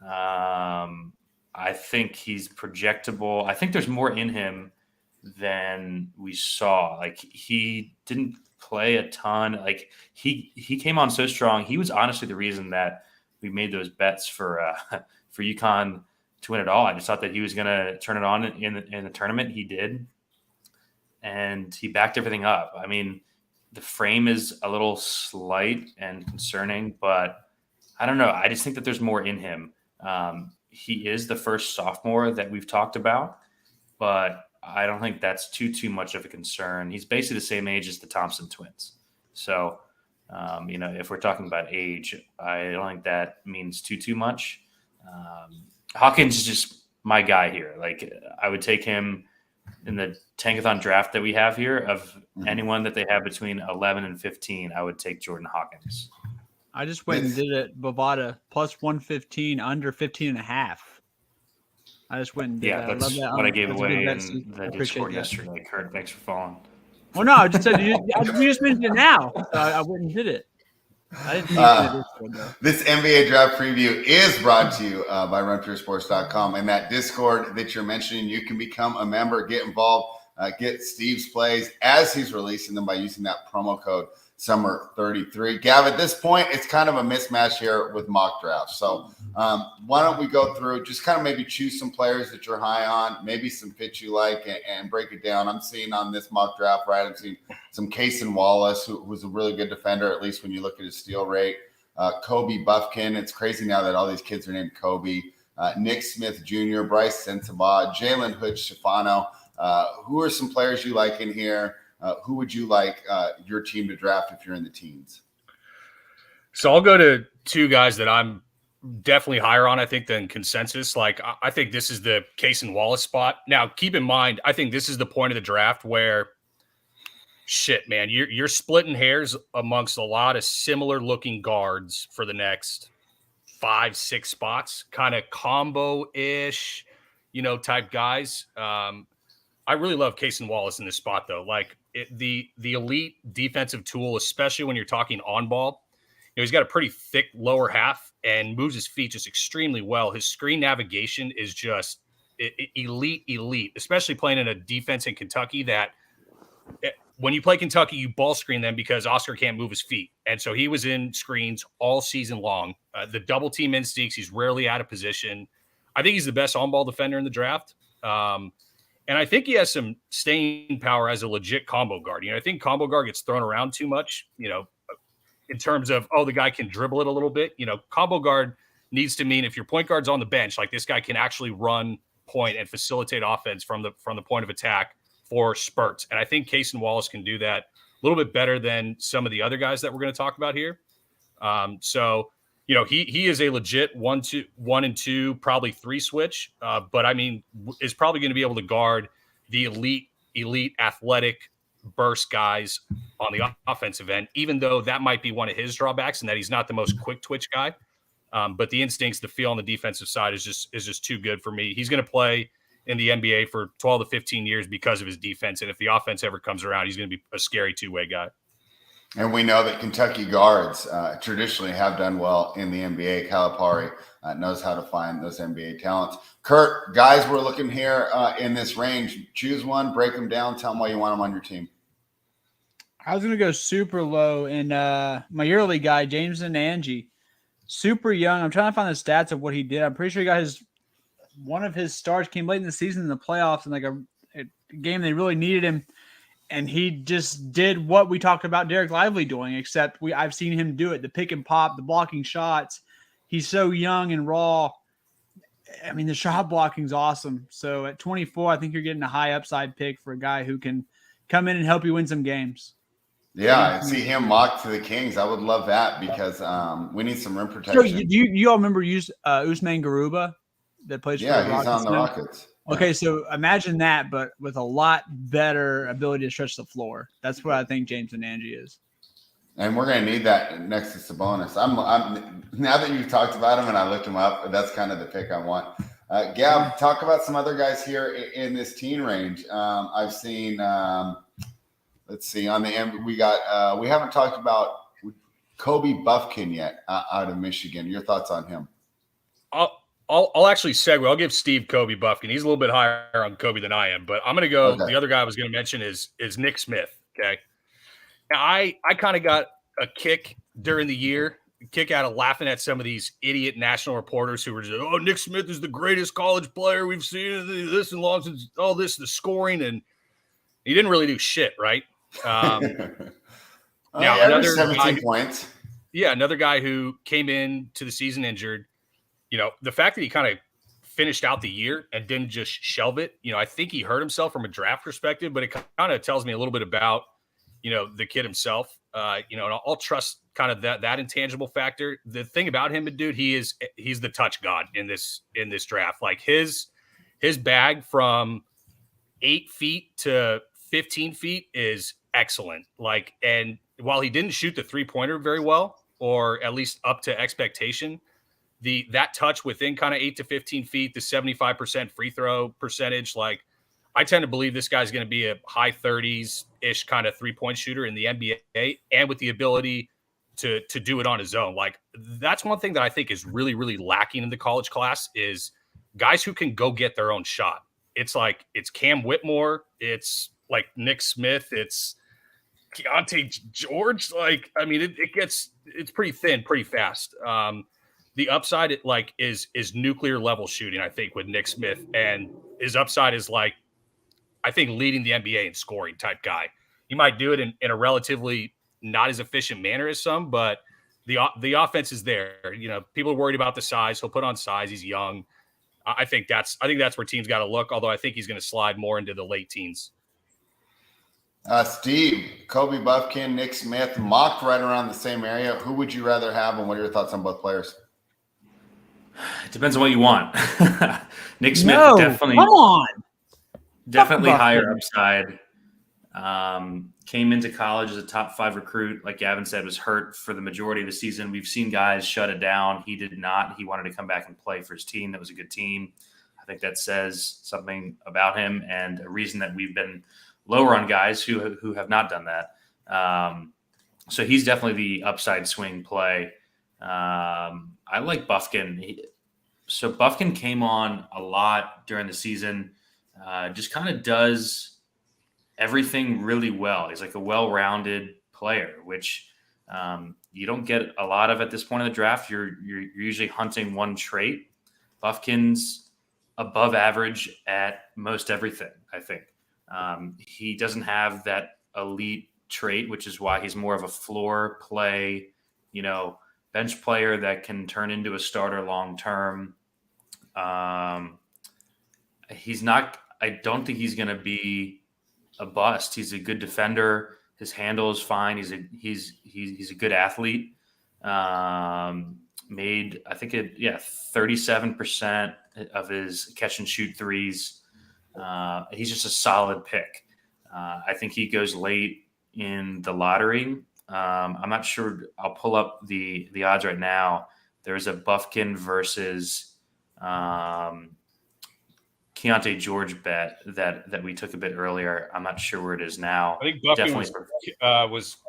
I think he's projectable. I think there's more in him than we saw. Like he didn't play a ton. Like he came on so strong. He was honestly the reason that we made those bets for UConn to win it all. I just thought that he was going to turn it on in the tournament. He did. And he backed everything up. I mean, the frame is a little slight and concerning, but I don't know. I just think that there's more in him. He is the first sophomore that we've talked about, but I don't think that's too much of a concern. He's basically the same age as the Thompson twins. So, if we're talking about age, I don't think that means too much. Hawkins is just my guy here. Like I would take him in the tankathon draft that we have here of anyone that they have between 11 and 15. I would take Jordan Hawkins. I just went and did it. Bovada plus 115 under 15.5. I just went and did that. That's I love that. what I gave That's a away good bet, in Steve. the I appreciate Discord that. yesterday. Kurt, thanks for following. Well, no, I just said you just mentioned it now. So I went and did it. I didn't mention it Discord, though. This NBA draft preview is brought to you by runpuresports.com. And that Discord that you're mentioning, you can become a member, get involved, get Steve's plays as he's releasing them by using that promo code Summer33. Gav, at this point, it's kind of a mismatch here with mock drafts. So why don't we go through, just kind of maybe choose some players that you're high on, maybe some fits you like, and break it down. I'm seeing on this mock draft, right, I'm seeing some Cason Wallace, who was a really good defender, at least when you look at his steal rate. Kobe Buffkin. It's crazy now that all these kids are named Kobe. Nick Smith Jr., Bryce Sensabaugh, Jalen Hood-Schifano. Who are some players you like in here? Who would you like your team to draft if you're in the teens? So I'll go to two guys that I'm definitely higher on, I think, than consensus. Like, I think this is the Cason Wallace spot. Now, keep in mind, I think this is the point of the draft where, shit, man, you're splitting hairs amongst a lot of similar-looking guards for the next 5-6 spots, kind of combo-ish, type guys. I really love Cason Wallace in this spot, though. Like, the elite defensive tool, especially when you're talking on ball. He's got a pretty thick lower half and moves his feet just extremely well. His screen navigation is just elite, especially playing in a defense in Kentucky that when you play Kentucky, you ball screen them because Oscar can't move his feet. And so he was in screens all season long. The double team instincts, he's rarely out of position. I think he's the best on-ball defender in the draft. And I think he has some staying power as a legit combo guard. I think combo guard gets thrown around too much, in terms of, the guy can dribble it a little bit. Combo guard needs to mean if your point guard's on the bench, like this guy can actually run point and facilitate offense from the point of attack for spurts. And I think Cason Wallace can do that a little bit better than some of the other guys that we're going to talk about here. He is a legit 1 and 2, probably 3 switch. But I mean, is probably going to be able to guard the elite athletic burst guys on the offensive end, even though that might be one of his drawbacks and that he's not the most quick twitch guy. But the instincts, the feel on the defensive side is just too good for me. He's going to play in the NBA for 12 to 15 years because of his defense. And if the offense ever comes around, he's going to be a scary two-way guy. And we know that Kentucky guards traditionally have done well in the NBA. Calipari knows how to find those NBA talents. Kurt, guys, we're looking here in this range. Choose one, break them down, tell them why you want them on your team. I was going to go super low in my yearly guy, Jameson Angie. Super young. I'm trying to find the stats of what he did. I'm pretty sure he got one of his starts came late in the season in the playoffs in like a game they really needed him. And he just did what we talked about Derek Lively doing, except I've seen him do it, the pick and pop, the blocking shots. He's so young and raw. I mean, the shot blocking is awesome. So at 24, I think you're getting a high upside pick for a guy who can come in and help you win some games. Yeah, I see him mocked to the Kings. I would love that because we need some rim protection. So you all remember Usman Garuba that plays for the Rockets? Yeah, he's on the Rockets. Okay, so imagine that, but with a lot better ability to stretch the floor. That's what I think Jameson Angie is. And we're going to need that next to Sabonis. I'm now that you've talked about him and I looked him up, that's kind of the pick I want. Gab, talk about some other guys here in this teen range. I've seen, let's see, on the end, we haven't talked about Kobe Buffkin yet out of Michigan. Your thoughts on him? I'll actually segue. I'll give Steve Kobe Buffkin. He's a little bit higher on Kobe than I am, but I'm going to go. Okay. The other guy I was going to mention is Nick Smith. Okay. Now I kind of got a kick during the year, out of laughing at some of these idiot national reporters who were just, Nick Smith is the greatest college player we've seen. This and long since all this, the scoring, and he didn't really do shit, right? Now another 17 points. Yeah, another guy who came in to the season injured. The fact that he kind of finished out the year and didn't just shelve it, I think he hurt himself from a draft perspective, but it kind of tells me a little bit about, the kid himself, and I'll trust kind of that intangible factor. The thing about him, dude, he's the touch god in this draft. Like his his bag from 8 feet to 15 feet is excellent. Like, and while he didn't shoot the 3-pointer very well, or at least up to expectation, that touch within kind of 8 to 15 feet, the 75% free throw percentage, like, I tend to believe this guy's going to be a high 30s-ish kind of 3-point shooter in the NBA, and with the ability to do it on his own. Like, that's one thing that I think is really, really lacking in the college class is guys who can go get their own shot. It's like, it's Cam Whitmore, it's like Nick Smith, it's Keontae George. Like, I mean, it's pretty thin, pretty fast. The upside is nuclear level shooting, I think, with Nick Smith, and his upside is like, I think, leading the NBA in scoring type guy. He might do it in a relatively not as efficient manner as some, but the offense is there. You know, people are worried about the size. He'll put on size. He's young. I think that's where teams got to look. Although I think he's going to slide more into the late teens. Steve, Kobe Buffkin, Nick Smith, mocked right around the same area. Who would you rather have, and what are your thoughts on both players? It depends on what you want. Nick Smith, definitely. Come on. Definitely higher upside. Came into college as a top 5 recruit. Like Gavin said, was hurt for the majority of the season. We've seen guys shut it down. He did not. He wanted to come back and play for his team. That was a good team. I think that says something about him, and a reason that we've been lower on guys who have not done that. So he's definitely the upside swing play. I like Buffkin. So Buffkin came on a lot during the season. Just kind of does everything really well. He's like a well-rounded player, which you don't get a lot of at this point in the draft. You're usually hunting one trait. Buffkin's above average at most everything, I think. He doesn't have that elite trait, which is why he's more of a floor play, bench player that can turn into a starter long-term. I don't think he's going to be a bust. He's a good defender. His handle is fine. He's a good athlete. Made, I think 37% of his catch and shoot threes. He's just a solid pick. I think he goes late in the lottery. I'm not sure. I'll pull up the odds right now. There's a Buffkin versus Keontae George bet that we took a bit earlier. I'm not sure where it is now. I think Buffkin was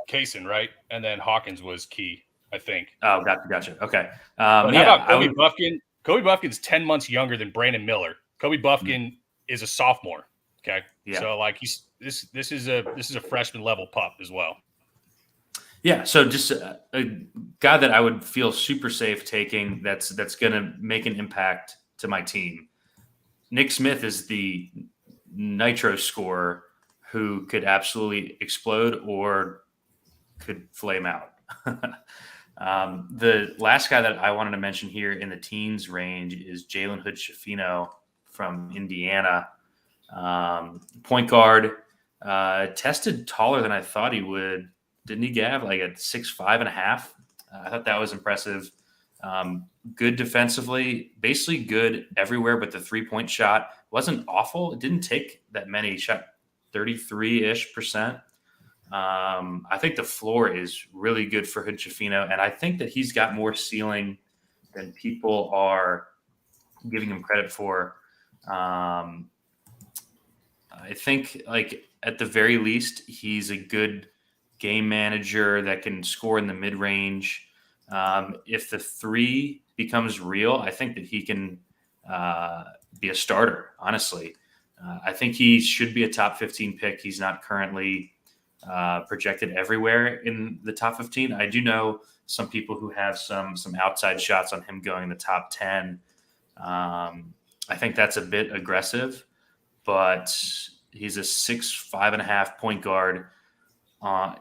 Kaysen, right? And then Hawkins was Key, I think. Oh, gotcha. Okay. How about Kobe Buffkin? Kobe Buffkin's 10 months younger than Brandon Miller. Kobe Buffkin is a sophomore. Okay. Yeah. So like this is a freshman level pup as well. Yeah. So just a guy that I would feel super safe taking that's going to make an impact to my team. Nick Smith is the nitro scorer who could absolutely explode or could flame out. The last guy that I wanted to mention here in the teens range is Jalen Hood-Schifino from Indiana. Point guard, tested taller than I thought he would. Didn't he, Gav? Like at 6'5.5". I thought that was impressive. Good defensively, basically good everywhere, but the 3-point shot wasn't awful. It didn't take that many. He shot 33-ish%. I think the floor is really good for Hood-Schifino, and I think that he's got more ceiling than people are giving him credit for. I think, like, at the very least, he's a good game manager that can score in the mid-range. If the 3 becomes real, I think that he can be a starter, honestly. I think he should be a top 15 pick. He's not currently projected everywhere in the top 15. I do know some people who have some outside shots on him going in the top 10. I think that's a bit aggressive, but he's a 6'5.5" point guard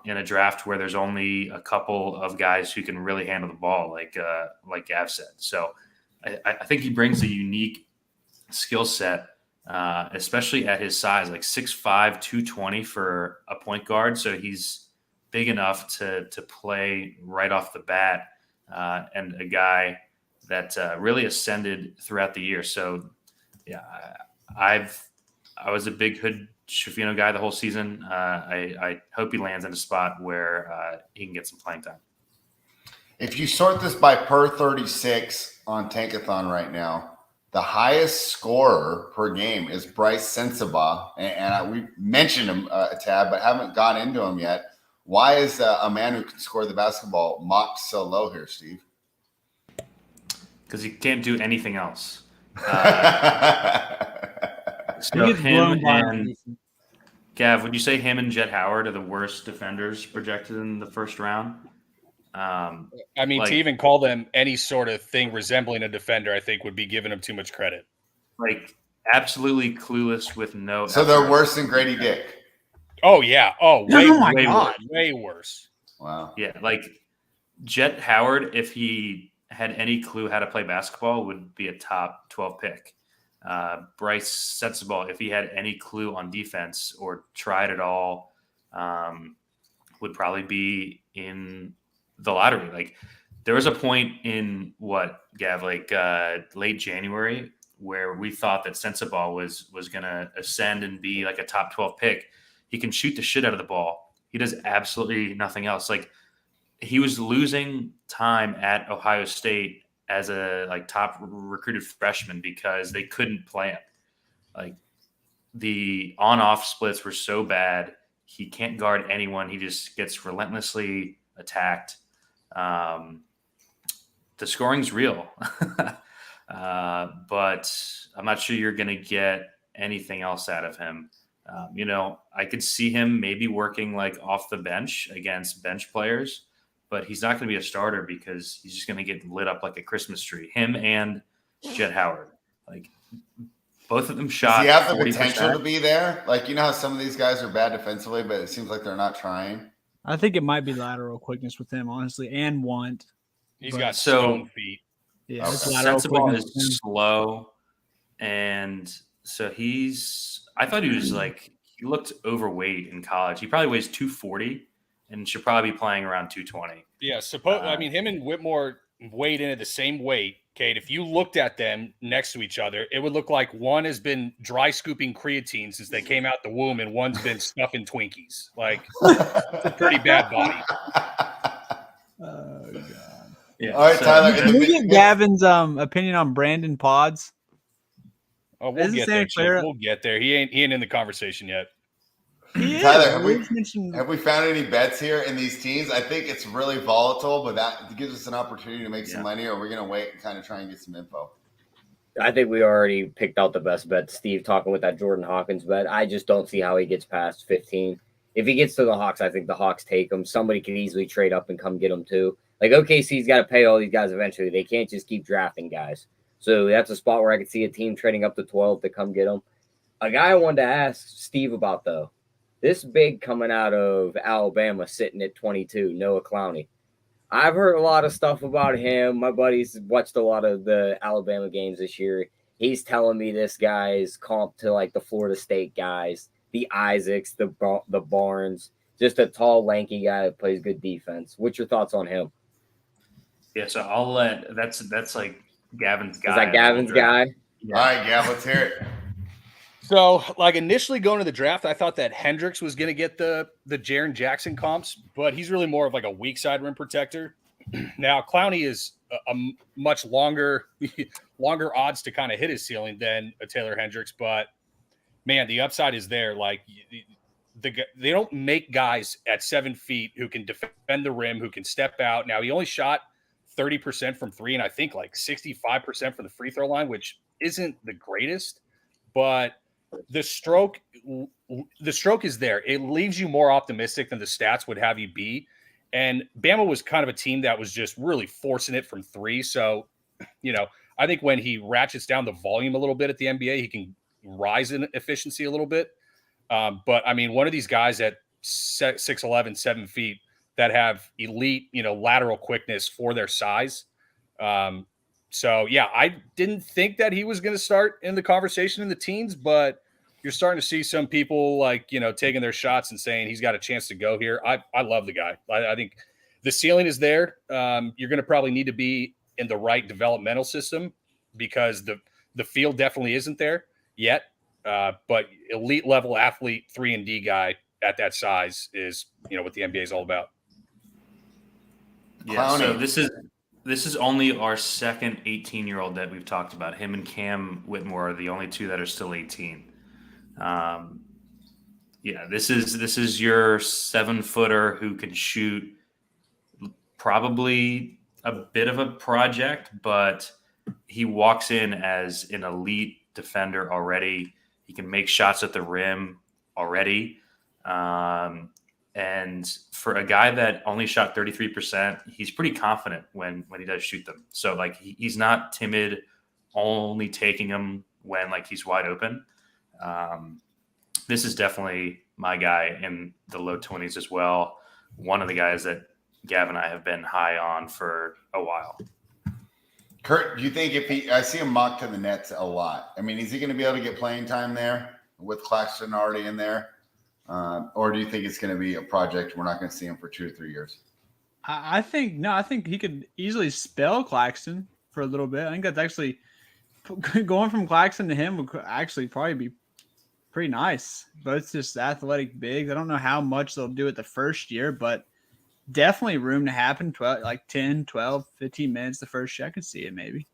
in a draft where there's only a couple of guys who can really handle the ball, like Gav said. So I think he brings a unique skill set, especially at his size, like 6'5", 220 for a point guard. So he's big enough to play right off the bat, and a guy that really ascended throughout the year. So yeah, I was a big Hood Schifino guy the whole season. I hope he lands in a spot where he can get some playing time. If you sort this by per 36 on Tankathon right now, the highest scorer per game is Bryce Sensabaugh, and we mentioned him a tad, but haven't gone into him yet. Why is a man who can score the basketball mocked so low here, Steve? Because he can't do anything else. He gets blown by Gav, would you say him and Jet Howard are the worst defenders projected in the first round? I mean, to even call them any sort of thing resembling a defender, I think would be giving them too much credit. Like, absolutely clueless with no. So they're worse than Grady Dick. Oh yeah. Oh, way worse. Wow. Yeah, like Jet Howard, if he had any clue how to play basketball, would be a top 12 pick. Bryce Sensabaugh, if he had any clue on defense or tried at all, would probably be in the lottery. Like, there was a point in Gav, late January, where we thought that Sensabaugh was going to ascend and be like a top 12 pick. He can shoot the shit out of the ball. He does absolutely nothing else. Like, he was losing time at Ohio State as a top recruited freshman because they couldn't play him. Like, the on-off splits were so bad. He can't guard anyone. He just gets relentlessly attacked. The scoring's real, but I'm not sure you're going to get anything else out of him. I could see him maybe working off the bench against bench players, but he's not going to be a starter because he's just going to get lit up like a Christmas tree. Him and Jet Howard, both of them shot. Does he have the 40%. potential to be there? How some of these guys are bad defensively, but it seems like they're not trying. I think it might be lateral quickness with him, honestly, and want. He's got stone feet. Yeah, Sensabaugh is slow, and so I thought he was he looked overweight in college. He probably weighs 240 and should probably be playing around 220. Yeah, him and Whitmore weighed in at the same weight. Kate, if you looked at them next to each other, it would look like one has been dry scooping creatine since they came out the womb, and one's been stuffing Twinkies. It's a pretty bad body. Oh god. Yeah. All right, Tyler. Can we get Gavin's opinion on Brandon Pods? Oh, we'll get there. We'll get there. He ain't in the conversation yet. Tyler, have we found any bets here in these teams? I think it's really volatile, but that gives us an opportunity to make some money, or we're going to wait and kind of try and get some info. I think we already picked out the best bet. Steve talking with that Jordan Hawkins bet. I just don't see how he gets past 15. If he gets to the Hawks, I think the Hawks take him. Somebody could easily trade up and come get him too. OKC's got to pay all these guys eventually. They can't just keep drafting guys. So that's a spot where I could see a team trading up to 12 to come get him. A guy I wanted to ask Steve about, though. This big coming out of Alabama sitting at 22, Noah Clowney. I've heard a lot of stuff about him. My buddies watched a lot of the Alabama games this year. He's telling me this guy is comp to the Florida State guys, the Isaacs, the Barnes, just a tall, lanky guy that plays good defense. What's your thoughts on him? Yeah, so I'll let that's Gavin's guy. Is that Gavin's guy? Yeah. All right, Gav, let's hear it. So, initially going to the draft, I thought that Hendricks was going to get the Jaren Jackson comps, but he's really more of a weak side rim protector. Now, Clowney is a much longer odds to kind of hit his ceiling than a Taylor Hendricks, but man, the upside is there. They don't make guys at 7 feet who can defend the rim, who can step out. Now, he only shot 30% from three, and I think 65% from the free throw line, which isn't the greatest, but the stroke is there. It leaves you more optimistic than the stats would have you be. And Bama was kind of a team that was just really forcing it from three. So, I think when he ratchets down the volume a little bit at the NBA, he can rise in efficiency a little bit. But I mean, one of these guys at 6'11", 7 feet that have elite, lateral quickness for their size. So yeah, I didn't think that he was going to start in the conversation in the teens, but you're starting to see some people taking their shots and saying he's got a chance to go here. I love the guy. I think the ceiling is there. You're going to probably need to be in the right developmental system because the field definitely isn't there yet. but elite level athlete, 3-and-D guy at that size is, what the NBA is all about. Yeah, so this is only our second 18-year-old that we've talked about. Him and Cam Whitmore are the only two that are still 18. This is your 7-footer who can shoot, probably a bit of a project, but he walks in as an elite defender already. He can make shots at the rim already. And for a guy that only shot 33%, he's pretty confident when he does shoot them. So like he's not timid, only taking them when like he's wide open. This is definitely my guy in the low 20s as well. One of the guys that Gavin and I have been high on for a while. Kurt, do you think I see him mocked to the Nets a lot. I mean, is he going to be able to get playing time there with Claxton already in there? Or do you think it's going to be a project we're not going to see him for 2 to 3 years? I think he could easily spell Claxton for a little bit. I think that's actually going from Claxton to him would actually probably be pretty nice. But it's just athletic bigs. I don't know how much they'll do it the first year, but definitely room to happen. 10, 12, 15 minutes the first year. I could see it maybe.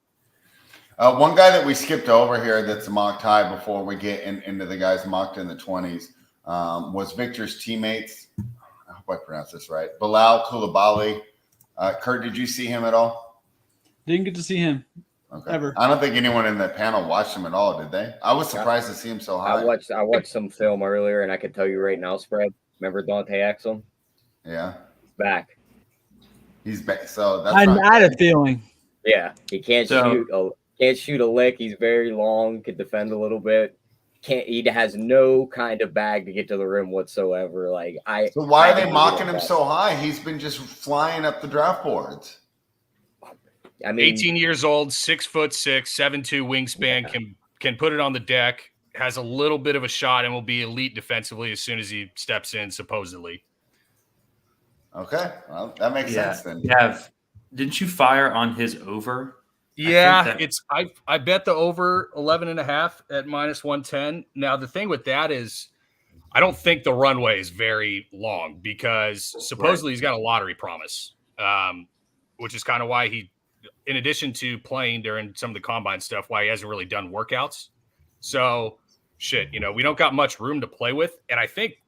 One guy that we skipped over here that's mocked high before we get into the guys mocked in the 20s was Victor's teammates. I hope I pronounced this right. Bilal Coulibaly. Kurt, did you see him at all? Didn't get to see him. Okay. Ever. I don't think anyone in the panel watched him at all, did they? I was surprised to see him so high. I watched some film earlier, and I can tell you right now, Spread. Remember Dante Exum? Yeah. Back. He's back. So that's I had a feeling. Yeah, he can't shoot a lick. He's very long, can defend a little bit. He has no kind of bag to get to the rim whatsoever. So why are they mocking him so high? He's been just flying up the draft boards. I mean, 18 years old, 6'6", 7'2" wingspan, can put it on the deck, has a little bit of a shot, and will be elite defensively as soon as he steps in, supposedly. Okay, well, that makes sense then. Didn't you fire on his over? Yeah, I bet the over 11.5 at -110. Now the thing with that is, I don't think the runway is very long because supposedly he's got a lottery promise, which is kind of why he, in addition to playing during some of the combine stuff, why he hasn't really done workouts. So we don't got much room to play with, and I think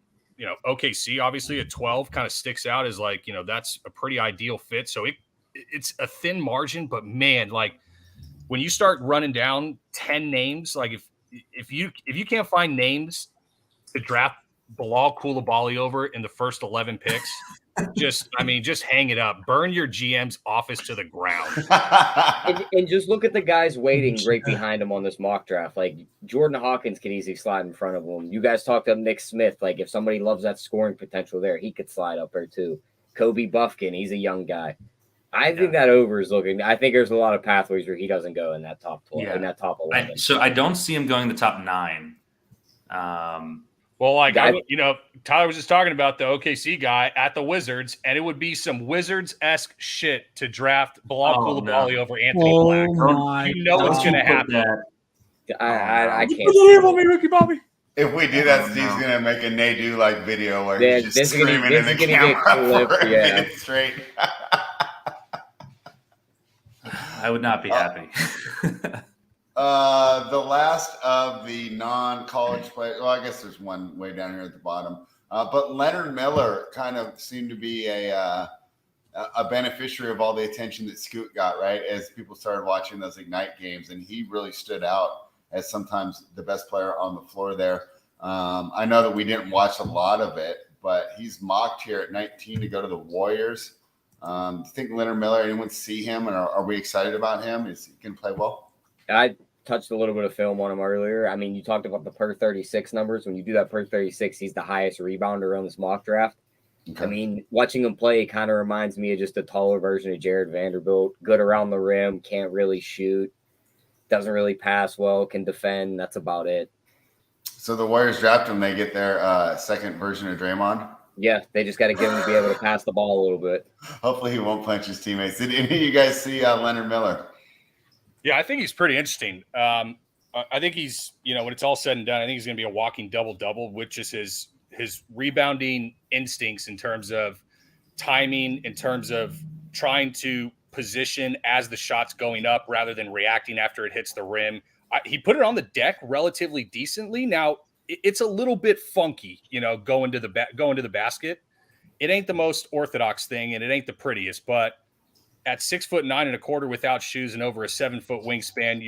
OKC obviously at 12 kind of sticks out as that's a pretty ideal fit. So it's a thin margin, but man, when you start running down 10 names, if you can't find names to draft Bilal Coulibaly over in the first 11 picks, just hang it up. Burn your GM's office to the ground. and just look at the guys waiting right behind him on this mock draft. Jordan Hawkins could easily slide in front of him. You guys talked to Nick Smith. If somebody loves that scoring potential there, he could slide up there too. Kobe Buffkin, he's a young guy. I think that over is looking. I think there's a lot of pathways where he doesn't go in that top 12, in that top 11. I don't see him going the top 9. Tyler was just talking about the OKC guy at the Wizards, and it would be some Wizards-esque shit to draft Bilal Coulibaly over Anthony Black. It's going to happen. I can't. Believe on me, Ricky Bobby. If we do that, Steve's going to make a Nadu video where he's just screaming in the camera for a minute straight. I would not be happy. The last of the non-college players, well, I guess there's one way down here at the bottom, but Leonard Miller kind of seemed to be a beneficiary of all the attention that Scoot got, right, as people started watching those Ignite games, and he really stood out as sometimes the best player on the floor there. I know that we didn't watch a lot of it, but he's mocked here at 19 to go to the Warriors. Do you think Leonard Miller, anyone see him, and are we excited about him? Is he going to play well? I touched a little bit of film on him earlier. I mean, you talked about the per 36 numbers. When you do that per 36, he's the highest rebounder on this mock draft. Okay. I mean, watching him play kind of reminds me of just a taller version of Jared Vanderbilt. Good around the rim, can't really shoot, doesn't really pass well, can defend. That's about it. So the Warriors draft him. They get their second version of Draymond. Yeah, they just got to get him to be able to pass the ball a little bit. Hopefully he won't punch his teammates. Did any of you guys see Leonard Miller? Yeah, I think he's pretty interesting. I think he's, when it's all said and done, I think he's going to be a walking double-double with just his rebounding instincts in terms of timing, in terms of trying to position as the shot's going up rather than reacting after it hits the rim. He put it on the deck relatively decently. Now, it's a little bit funky, going to the basket. It ain't the most orthodox thing, and it ain't the prettiest, but at 6'9.25" without shoes and over a 7-foot wingspan,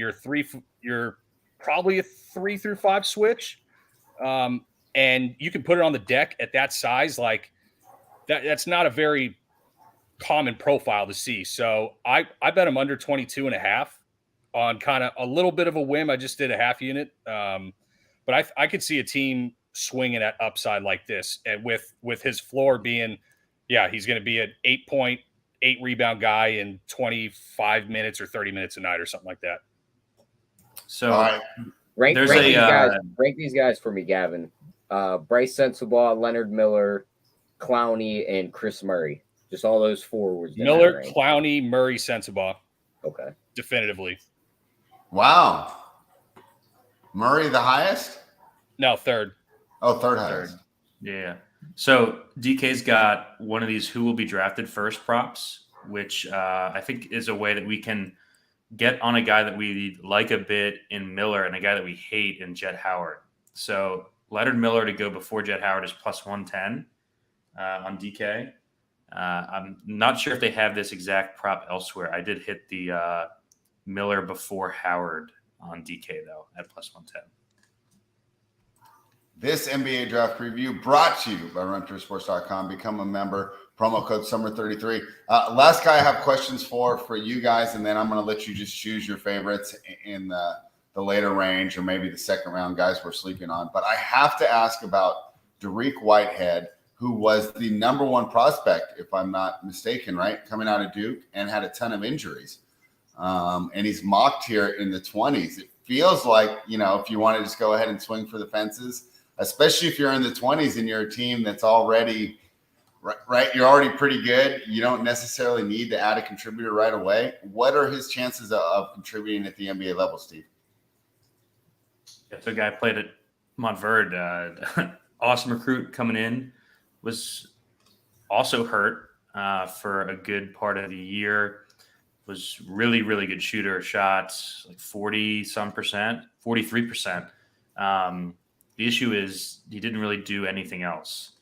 you're probably a 3 through 5 switch. And you can put it on the deck at that size. Like that's not a very common profile to see. So I bet him under 22.5 on kind of a little bit of a whim. I just did a half unit. But I could see a team swinging at upside like this. And with his floor being, he's going to be an 8-point, 8-rebound guy in 25 minutes or 30 minutes a night or something like that. So rank these guys for me, Gavin. Bryce Sensabaugh, Leonard Miller, Clowney, and Chris Murray. Just all those forwards. Miller, Clowney, Murray, Sensabaugh. Okay. Definitively. Wow. Murray the highest? No, third. Oh, third highest. Yeah. So DK's got one of these who will be drafted first props, which I think is a way that we can get on a guy that we like a bit in Miller and a guy that we hate in Jet Howard. So Leonard Miller to go before Jet Howard is plus 110 on DK. I'm not sure if they have this exact prop elsewhere. I did hit the Miller before Howard on DK, though, at plus 110. This NBA draft preview brought to you by RunThroughSports.com. Become a member. Promo code Summer33. Last guy I have questions for you guys, and then I'm going to let you just choose your favorites in the later range or maybe the second round guys we're sleeping on. But I have to ask about Dariq Whitehead, who was the number one prospect, if I'm not mistaken, right, coming out of Duke and had a ton of injuries. And he's mocked here in the 20s. It feels like, if you want to just go ahead and swing for the fences, especially if you're in the 20s and you're a team that's already right, you're already pretty good. You don't necessarily need to add a contributor right away. What are his chances of contributing at the NBA level, Steve? Yeah, so a guy played at Montverde. Awesome recruit coming in. Was also hurt for a good part of the year. Was really, really good shooter. Shots like 40-some%, 43%. The issue is he didn't really do anything else.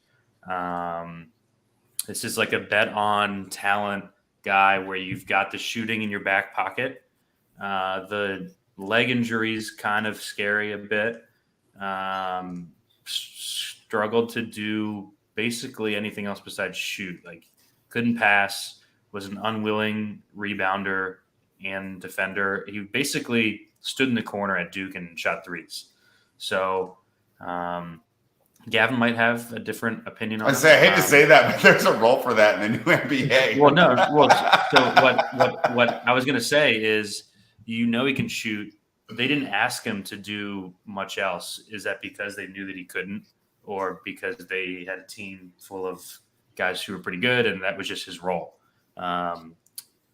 This is like a bet on talent guy where you've got the shooting in your back pocket. The leg injuries kind of scary a bit. Struggled to do basically anything else besides shoot. Like couldn't pass, was an unwilling rebounder and defender. He basically stood in the corner at Duke and shot threes. So Gavin might have a different opinion on I hate to say that, but there's a role for that in the new NBA. Well, no. So what I was going to say is, he can shoot. They didn't ask him to do much else. Is that because they knew that he couldn't, or because they had a team full of guys who were pretty good and that was just his role? I'm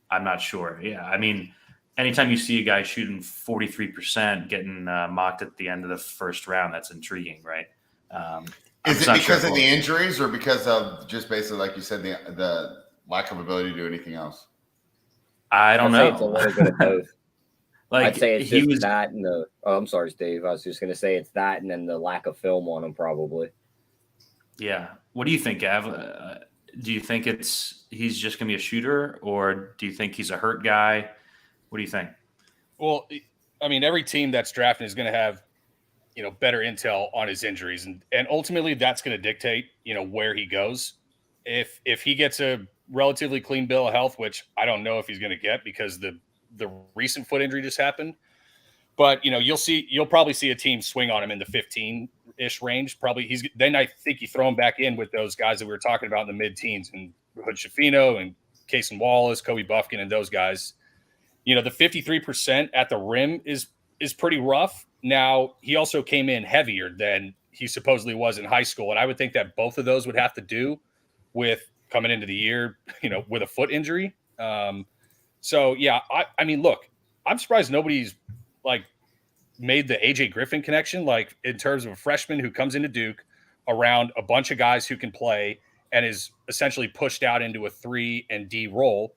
not sure. Yeah, I mean, anytime you see a guy shooting 43%, getting mocked at the end of the first round, that's intriguing, right? Is it because of the injuries or because of just basically, like you said, the lack of ability to do anything else? I don't know. It's a little bit of both. Like, I'd say it's just that and the – I'm sorry, Steve. I was just going to say it's that and then the lack of film on him probably. Yeah. What do you think, Gav? Do you think he's just going to be a shooter, or do you think he's a hurt guy? What do you think? Well, I mean, every team that's drafting is going to have, better intel on his injuries. And ultimately that's going to dictate, where he goes. If he gets a relatively clean bill of health, which I don't know if he's going to get because the recent foot injury just happened. But, you'll probably see a team swing on him in the 15-ish range. Probably then I think you throw him back in with those guys that we were talking about in the mid-teens, and Hood Schifino and Cason Wallace, Kobe Buffkin, and those guys. The 53% at the rim is pretty rough. Now, he also came in heavier than he supposedly was in high school, and I would think that both of those would have to do with coming into the year, with a foot injury. So, yeah, I mean, look, I'm surprised nobody's made the AJ Griffin connection, like in terms of a freshman who comes into Duke around a bunch of guys who can play and is essentially pushed out into a 3 and D role,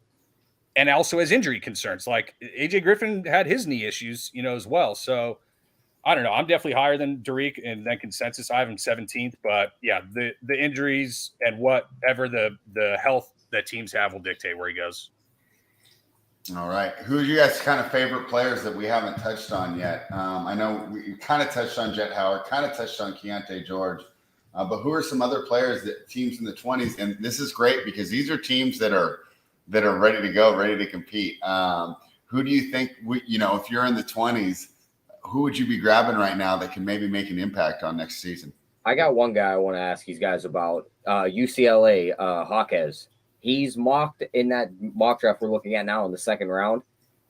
and also has injury concerns. Like AJ Griffin had his knee issues, as well. So I don't know. I'm definitely higher than Derek and then consensus. I have him 17th, but yeah, the injuries and whatever the health that teams have will dictate where he goes. All right. Who are you guys' kind of favorite players that we haven't touched on yet? I know we kind of touched on Jet Howard, kind of touched on Keontae George, but who are some other players that teams in the 20s? And this is great because these are teams that are ready to go, ready to compete. Who do you think, if you're in the 20s, who would you be grabbing right now that can maybe make an impact on next season? I got one guy I want to ask these guys about. UCLA, Hawkins. He's mocked in that mock draft we're looking at now in the second round.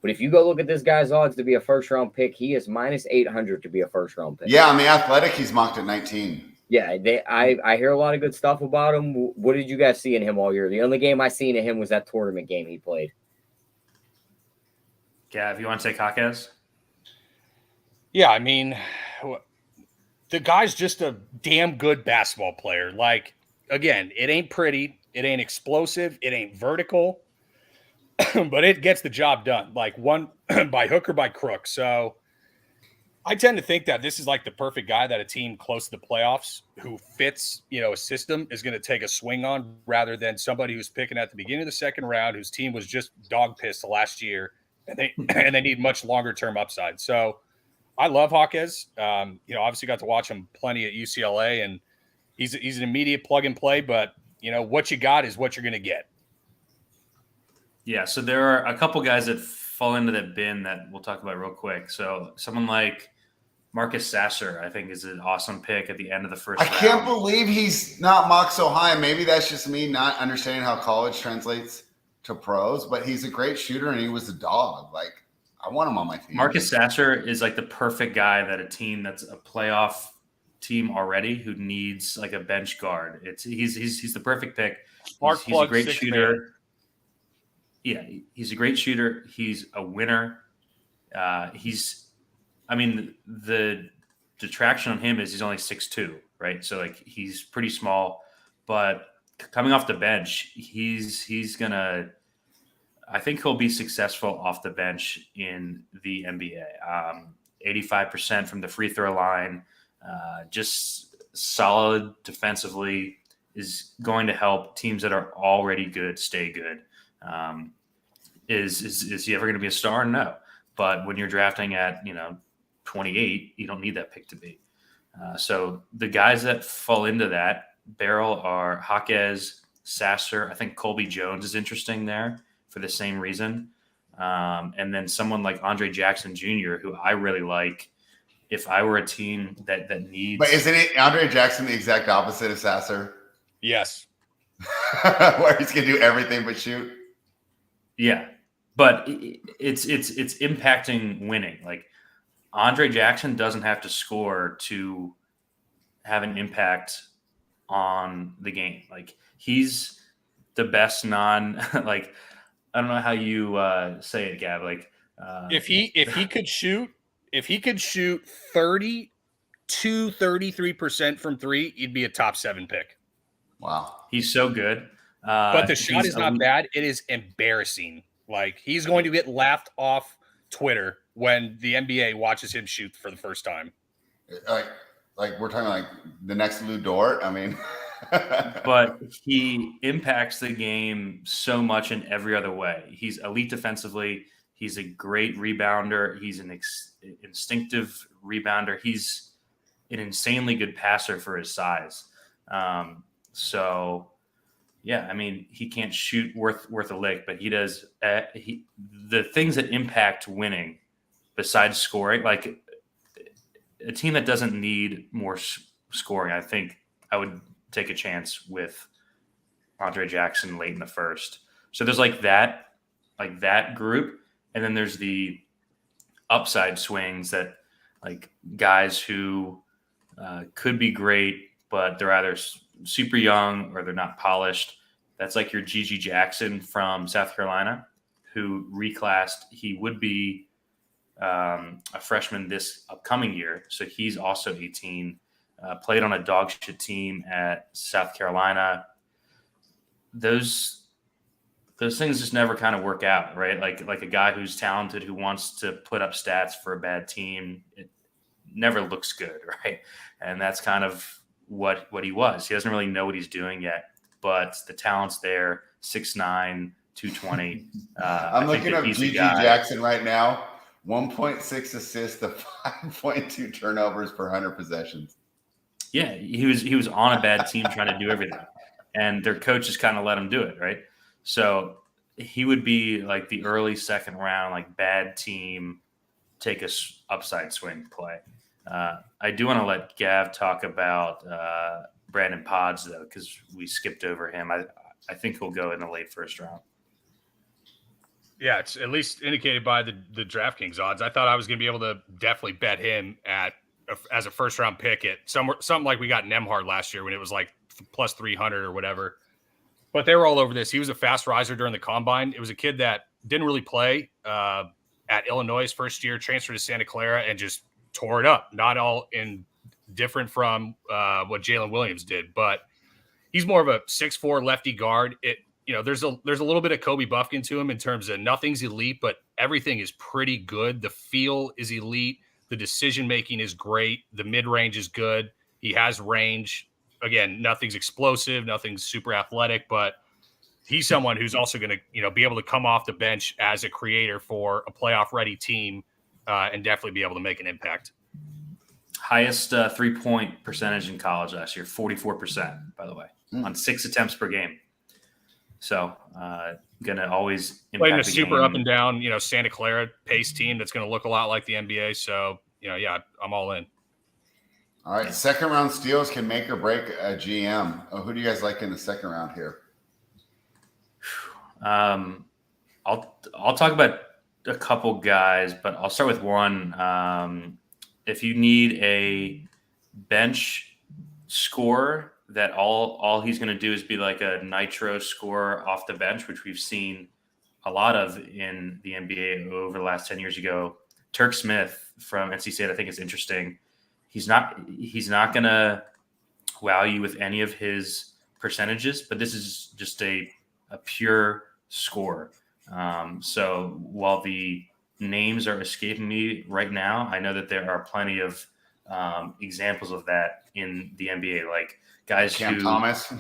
But if you go look at this guy's odds to be a first-round pick, he is minus 800 to be a first-round pick. Yeah, on the Athletic, he's mocked at 19. Yeah, I hear a lot of good stuff about him. What did you guys see in him all year? The only game I seen in him was that tournament game he played. Gav, you want to take Hawkins? Yeah, I mean, the guy's just a damn good basketball player. Like, again, it ain't pretty. It ain't explosive. It ain't vertical. But it gets the job done, like one by hook or by crook. So I tend to think that this is like the perfect guy that a team close to the playoffs who fits, a system is going to take a swing on rather than somebody who's picking at the beginning of the second round, whose team was just dog pissed the last year and they need much longer term upside. So I love Hawkins. Obviously got to watch him plenty at UCLA, and he's an immediate plug and play, but what you got is what you're going to get. Yeah, so there are a couple guys that fall into that bin that we'll talk about real quick. So someone like Marcus Sasser, I think, is an awesome pick at the end of the first round. I can't believe he's not mocked so high. Maybe that's just me not understanding how college translates to pros, but he's a great shooter, and he was a dog. Like, I want him on my team. Marcus Sasser is like the perfect guy that a team that's a playoff team already who needs like a bench guard. He's the perfect pick. He's a great shooter. Man. Yeah, he's a great shooter. He's a winner. The detraction on him is he's only 6'2", right? So like he's pretty small, but coming off the bench, I think he'll be successful off the bench in the NBA. 85% from the free throw line, just solid defensively, is going to help teams that are already good stay good. Is he ever going to be a star? No. But when you're drafting at 28, you don't need that pick to be. So the guys that fall into that barrel are Hawkins, Sasser. I think Colby Jones is interesting there for the same reason. And then someone like Andre Jackson Jr., who I really like. If I were a team that needs, but isn't it Andre Jackson the exact opposite of Sasser? Yes. Where he's gonna do everything but shoot. Yeah, but it's impacting winning. Like Andre Jackson doesn't have to score to have an impact on the game. Like he's the best like I don't know how you say it, Gav. Like if he could shoot 33% from three, he'd be a top 7 pick. Wow, he's so good. But the shot is not bad. It is embarrassing. Like he's going to get laughed off Twitter when the NBA watches him shoot for the first time. Like we're talking like the next Lou Dort. I mean, but he impacts the game so much in every other way. He's elite defensively. He's a great rebounder. He's an instinctive rebounder. He's an insanely good passer for his size. So, yeah, I mean, he can't shoot worth a lick, but he does. The things that impact winning, besides scoring, like a team that doesn't need more scoring, I think I would take a chance with Andre Jackson late in the first. So there's like that group. And then there's the upside swings that like guys who could be great, but they're either super young or they're not polished. That's like your Gigi Jackson from South Carolina, who reclassed. He would be a freshman this upcoming year. So he's also 18, played on a dog shit team at South Carolina. Those things just never kind of work out, right? Like a guy who's talented, who wants to put up stats for a bad team, it never looks good, right? And that's kind of what he was. He doesn't really know what he's doing yet, but the talent's there. 6'9", 220. I'm looking up Gigi Jackson right now. 1.6 assists to 5.2 turnovers per 100 possessions. Yeah, he was on a bad team trying to do everything, and their coach just kind of let him do it, right? So he would be like the early second round, like bad team, take a upside swing play. I do want to let Gav talk about Brandon Podds, though, because we skipped over him. I think he'll go in the late first round. Yeah, it's at least indicated by the DraftKings odds. I thought I was going to be able to definitely bet him as a first round pick at something like we got Nemhard last year when it was like plus 300 or whatever. But they were all over this. He was a fast riser during the combine. It was a kid that didn't really play at Illinois his first year, transferred to Santa Clara, and just tore it up. Not all in different from what Jalen Williams did, but he's more of a 6'4" lefty guard. There's a little bit of Kobe Buffkin to him in terms of nothing's elite, but everything is pretty good. The feel is elite. The decision making is great. The mid range is good. He has range. Again, nothing's explosive, nothing's super athletic, but he's someone who's also going to, be able to come off the bench as a creator for a playoff ready team and definitely be able to make an impact. Highest 3-point percentage in college last year, 44%, by the way, on 6 attempts per game. So going to always impact playing a the super game. up and down, Santa Clara pace team that's going to look a lot like the NBA. So, I'm all in. All right, second round steals can make or break a GM. Who do you guys like in the second round here? I'll talk about a couple guys, but I'll start with one. If you need a bench scorer that all he's going to do is be like a nitro scorer off the bench, which we've seen a lot of in the NBA over the last 10 years ago. Turk Smith from NC State, I think, is interesting. He's not going to wow you with any of his percentages, but this is just a pure score. So while the names are escaping me right now, I know that there are plenty of examples of that in the NBA, like guys Cam Thomas.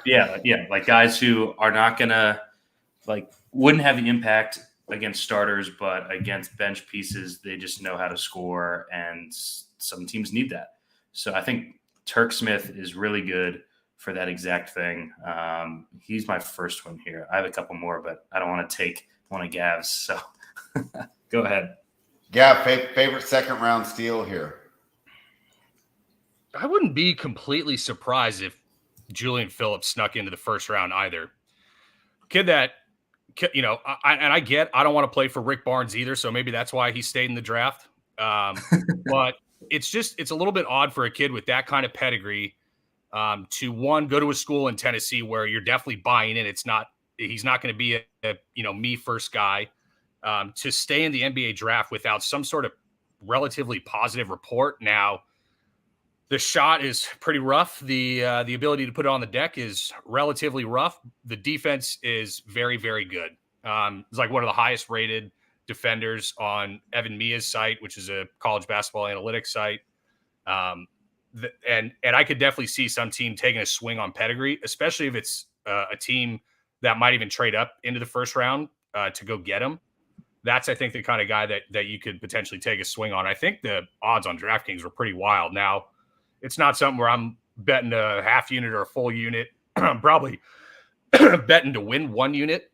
Yeah, like guys who are not going to wouldn't have the impact against starters, but against bench pieces, they just know how to score, and some teams need that. So I think Turk Smith is really good for that exact thing. He's my first one here. I have a couple more, but I don't want to take one of Gav's. So go ahead. Gav, favorite second round steal here? I wouldn't be completely surprised if Julian Phillips snuck into the first round either. Kid that, I don't want to play for Rick Barnes either, so maybe that's why he stayed in the draft. But it's a little bit odd for a kid with that kind of pedigree to go to a school in Tennessee where you're definitely buying in. He's not going to be a me first guy to stay in the NBA draft without some sort of relatively positive report. Now, the shot is pretty rough. The ability to put it on the deck is relatively rough. The defense is very, very good. It's like one of the highest rated defenders on Evan Mia's site, which is a college basketball analytics site. And I could definitely see some team taking a swing on pedigree, especially if it's a team that might even trade up into the first round to go get him. That's, I think, the kind of guy that you could potentially take a swing on. I think the odds on DraftKings were pretty wild. Now, it's not something where I'm betting a half unit or a full unit. I'm probably betting to win 1 unit.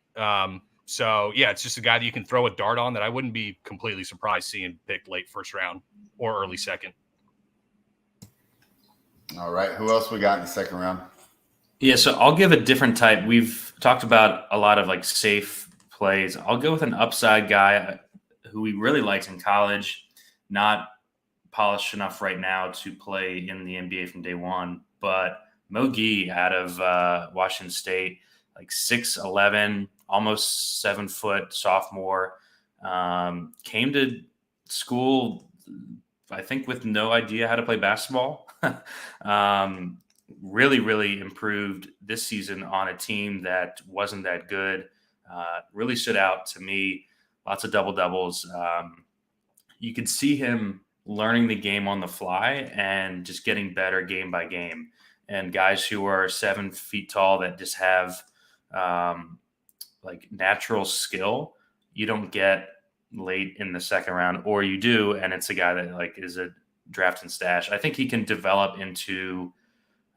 So, yeah, it's just a guy that you can throw a dart on that I wouldn't be completely surprised seeing picked late first round or early second. All right. Who else we got in the second round? Yeah, so I'll give a different type. We've talked about a lot of safe plays. I'll go with an upside guy who we really liked in college, not polished enough right now to play in the NBA from day one, but Mo Gee out of Washington State, 6'11", almost 7 foot sophomore, came to school, I think, with no idea how to play basketball. Really, really improved this season on a team that wasn't that good. Really stood out to me. Lots of double-doubles. You could see him learning the game on the fly and just getting better game by game. And guys who are 7 feet tall that just have like natural skill, you don't get late in the second round, or you do, and it's a guy that like is a draft and stash. I think he can develop into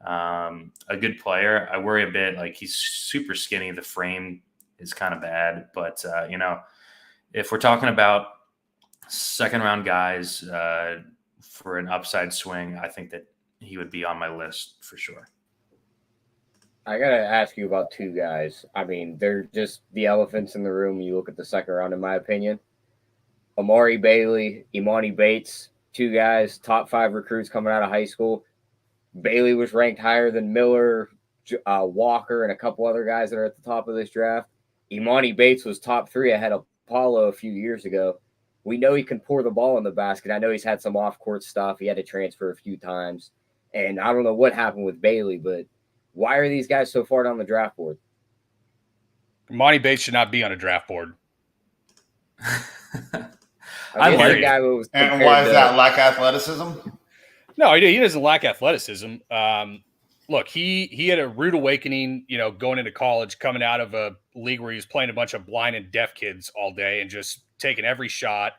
a good player. I worry a bit, like he's super skinny. The frame is kind of bad, but if we're talking about second round guys for an upside swing, I think that he would be on my list for sure. I got to ask you about 2 guys. I mean, they're just the elephants in the room. You look at the second round, in my opinion. Amari Bailey, Imani Bates, 2 guys, top 5 recruits coming out of high school. Bailey was ranked higher than Miller, Walker, and a couple other guys that are at the top of this draft. Imani Bates was top 3 ahead of Paulo a few years ago. We know he can pour the ball in the basket. I know he's had some off-court stuff. He had to transfer a few times. And I don't know what happened with Bailey, but why are these guys so far down the draft board? Imani Bates should not be on a draft board. I like guy who was And why is that? Lack of athleticism? No, he doesn't lack athleticism. Look, he had a rude awakening, going into college, coming out of a league where he was playing a bunch of blind and deaf kids all day and just taking every shot.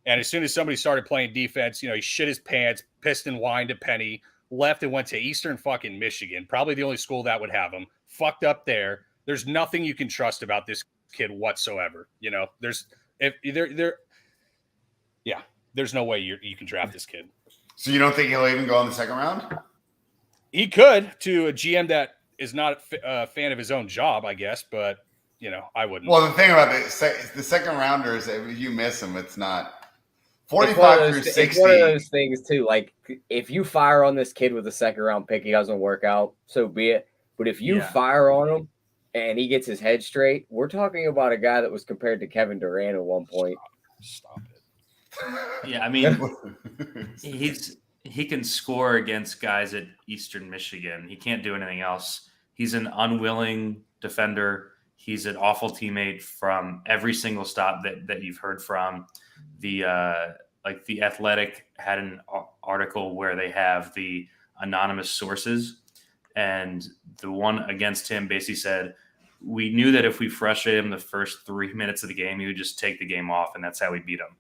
And as soon as somebody started playing defense, he shit his pants, pissed and whined a penny, left and went to Eastern fucking Michigan, probably the only school that would have him. Fucked up there. There's nothing you can trust about this kid whatsoever. There's no way you can draft this kid. So you don't think he'll even go in the second round? He could, to a GM that is not a fan of his own job, I guess, but I wouldn't. Well, the thing about the second rounders, if you miss them, it's not 45 through 60. It's one of those things too. Like if you fire on this kid with a second round pick, he doesn't work out, so be it. But if you fire on him and he gets his head straight, we're talking about a guy that was compared to Kevin Durant at one point. Stop it. Yeah, I mean, he can score against guys at Eastern Michigan. He can't do anything else. He's an unwilling defender. He's an awful teammate from every single stop that you've heard from. The Athletic had an article where they have the anonymous sources, and the one against him basically said, we knew that if we frustrated him the first 3 minutes of the game, he would just take the game off, and that's how we beat him.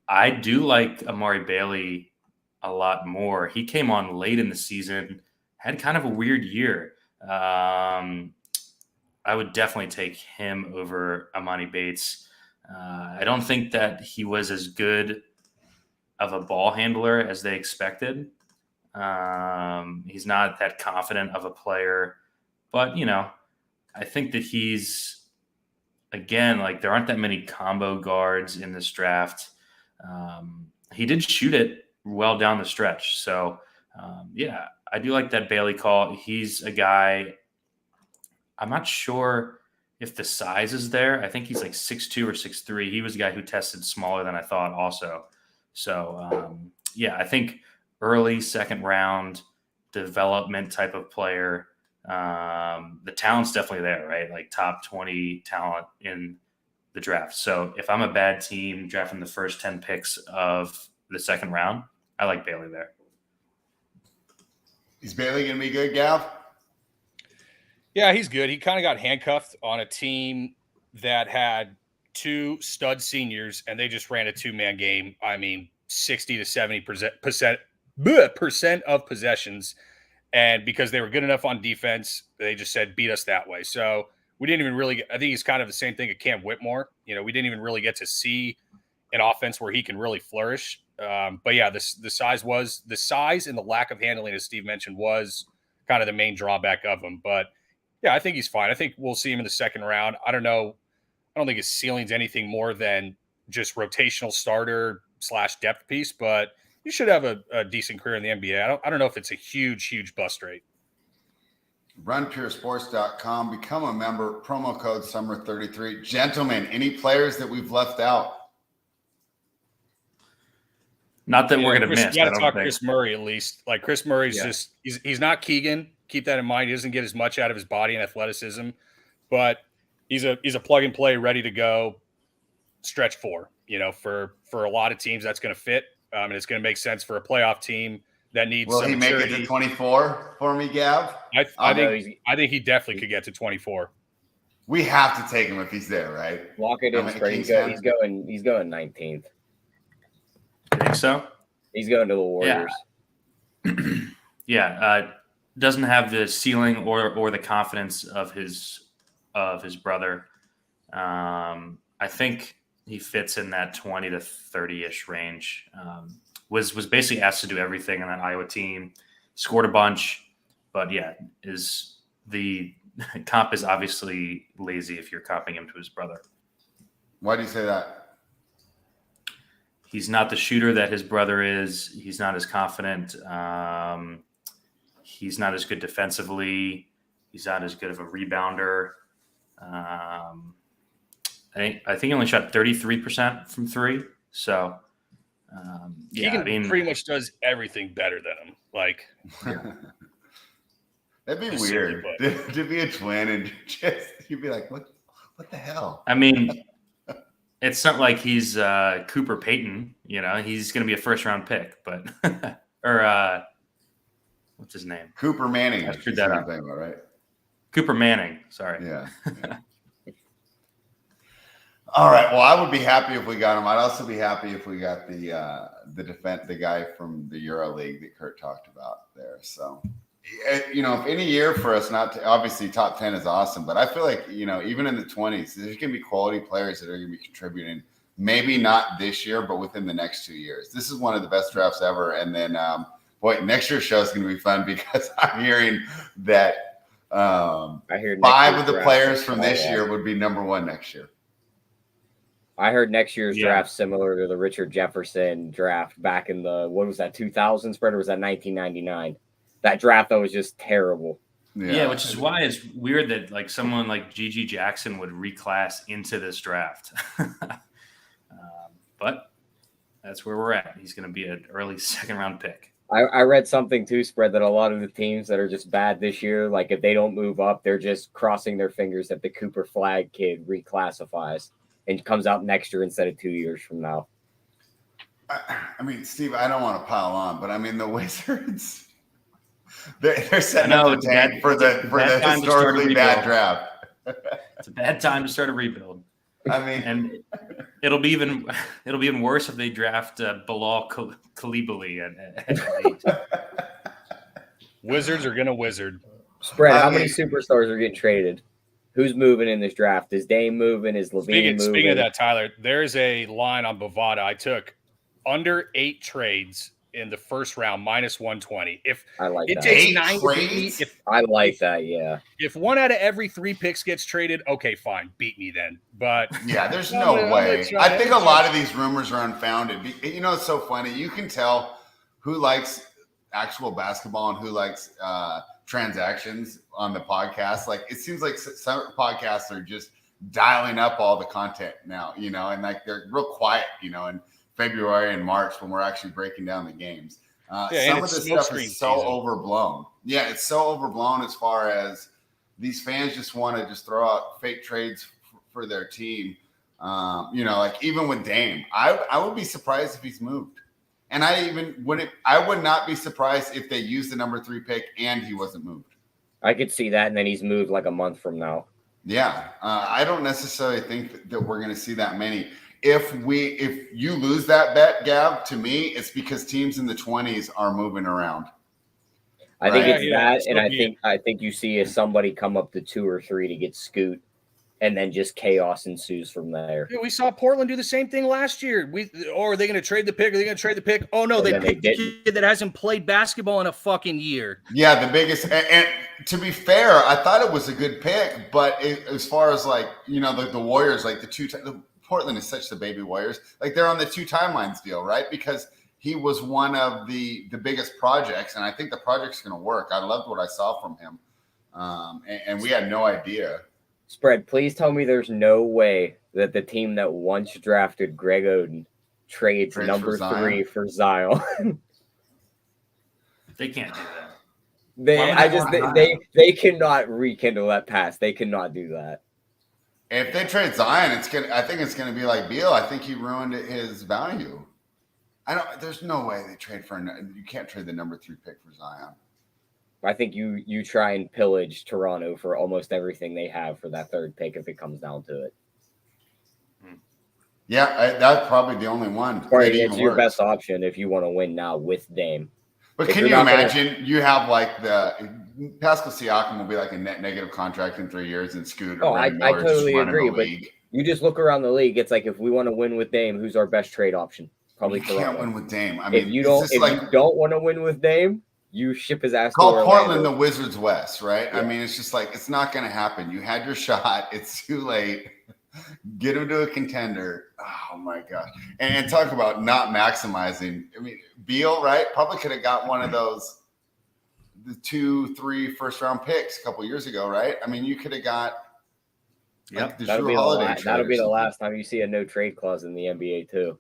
I do like Amari Bailey a lot more. He came on late in the season, had kind of a weird year. I would definitely take him over Imani Bates. I don't think that he was as good of a ball handler as they expected. He's not that confident of a player, but I think that he's, again, like there aren't that many combo guards in this draft. He did shoot it well down the stretch. So I do like that Bailey call. He's a guy, I'm not sure if the size is there. I think he's like 6'2" or 6'3". He was a guy who tested smaller than I thought also. So I think early second round development type of player. The talent's definitely there, right? Like top 20 talent in the draft. So if I'm a bad team drafting the first 10 picks of the second round, I like Bailey there. Is Bailey going to be good, Gav? Yeah, he's good. He kind of got handcuffed on a team that had 2 stud seniors, and they just ran a 2-man game. I mean, 60 to 70% of possessions. And because they were good enough on defense, they just said, beat us that way. So we didn't even really I think he's kind of the same thing at Cam Whitmore. We didn't even really get to see an offense where he can really flourish. But yeah, the size and the lack of handling, as Steve mentioned, was kind of the main drawback of him. But yeah, I think he's fine. I think we'll see him in the second round. I don't know. I don't think his ceiling's anything more than just rotational starter / depth piece, but you should have a decent career in the NBA. I don't know if it's a huge bust rate. RunPureSports.com. Become a member. Promo code Summer33. Gentlemen, any players that we've left out? Not that we're going to miss. You got to talk Chris Murray at least. Like Chris Murray's just he's not Keegan. Keep that in mind. He doesn't get as much out of his body and athleticism, but he's a plug and play, ready to go, stretch four. For a lot of teams that's going to fit, and it's going to make sense for a playoff team that needs. Will he make it to 24 for me, Gav? I think he definitely could get to 24. We have to take him if he's there, right? Lock it in, Spread. He's going 19th. You think so? He's going to the Warriors. Yeah. Doesn't have the ceiling or the confidence of his brother. I think he fits in that 20 to 30-ish range. Was basically asked to do everything on that Iowa team. Scored a bunch, but the comp is obviously lazy if you're comping him to his brother. Why do you say that? He's not the shooter that his brother is. He's not as confident. He's not as good defensively. He's not as good of a rebounder. I think he only shot 33% from three. So, Keegan pretty much does everything better than him. Like, that'd be weird to be a twin and just you'd be like, what the hell? I mean, it's not like he's Cooper Payton, he's going to be a first round pick, but or what's his name? Cooper Manning. I screwed that up. Right? Cooper Manning. Sorry. Yeah. All right. Well, I would be happy if we got him. I'd also be happy if we got the guy from the Euro League that Kurt talked about there. So, if any year for us not to, obviously top 10 is awesome, but I feel like, even in the 20s, there's going to be quality players that are going to be contributing. Maybe not this year, but within the next 2 years. This is one of the best drafts ever. And then, next year's show is going to be fun because I'm hearing that 5 of the players from this year would be number one next year. I heard next year's draft similar to the Richard Jefferson draft back in the, 2000 Spread, or was that 1999? That draft that was just terrible. Yeah, which is why it's weird that like someone like Gigi Jackson would reclass into this draft. But that's where we're at. He's going to be an early second round pick. I read something too, Spread, that a lot of the teams that are just bad this year, like if they don't move up, they're just crossing their fingers that the Cooper Flagg kid reclassifies and comes out next year instead of 2 years from now. I mean, Steve, I don't want to pile on, but I mean, the Wizards, they're setting up the tank for the historically bad draft. It's a bad time to start a rebuild. I mean, and it'll be even worse if they draft Bilal Coulibaly at 8. Wizards are gonna wizard. Spread. How many superstars are getting traded? Who's moving in this draft? Is Dame moving? Is LaVine moving? Speaking of that, Tyler, there's a line on Bovada. I took under 8 trades in the first round, minus 120. If I like it that. takes 9 trades, I like that. Yeah. If 1 out of every 3 picks gets traded, okay, fine, beat me then. But yeah, there's no way. I think a lot of these rumors are unfounded. It's so funny. You can tell who likes actual basketball and who likes transactions on the podcast. Like it seems like some podcasts are just dialing up all the content now, and like they're real quiet, in February and March when we're actually breaking down the games. Some of this stuff is so overblown. Yeah, it's so overblown as far as these fans just want to just throw out fake trades for their team. Like even with Dame, I would be surprised if he's moved. And I would not be surprised if they used the number 3 pick and he wasn't moved. I could see that, and then he's moved like a month from now. Yeah, I don't necessarily think that we're going to see that many. If you lose that bet, Gav, to me, it's because teams in the 20s are moving around. I think it's that, and I think you see somebody come up to 2 or 3 to get Scoot, and then just chaos ensues from there. Yeah, we saw Portland do the same thing last year. Are they going to trade the pick? Are they going to trade the pick? Oh no, they picked the kid that hasn't played basketball in a fucking year. Yeah, the biggest. And to be fair, I thought it was a good pick, but as far as like the Warriors, like Portland is such the baby Warriors. Like they're on the 2 timelines deal, right? Because he was one of the biggest projects, and I think the project's going to work. I loved what I saw from him. and we had no idea. Spread, please tell me there's no way that the team that once drafted Greg Oden trades number 3 for Zion. They can't do that. They cannot rekindle that past. They cannot do that. If they trade Zion, I think it's gonna be like Beal. I think he ruined his value. There's no way they trade you can't trade the number 3 pick for Zion. I think you try and pillage Toronto for almost everything they have for that 3rd pick if it comes down to it. Yeah, that's probably the only one. Right, it's your best option if you want to win now with Dame. But can you imagine you have like Pascal Siakam will be like a net negative contract in 3 years and Scoot or I totally agree. But league. You just look around the league. It's like if we want to win with Dame, who's our best trade option? Probably you Toronto. Can't win with Dame. I mean, if you don't want to win with Dame, you ship his ass. Call Portland the Wizards West, right? Yeah. I mean, it's just like it's not going to happen. You had your shot. It's too late. Get him to a contender. Oh my gosh! And talk about not maximizing. I mean, Beal, right? Probably could have got one of those, the 2-3 first-round picks a couple years ago, right? I mean, you could have got. Yep, that'll be the last time you see a no trade clause in the NBA too.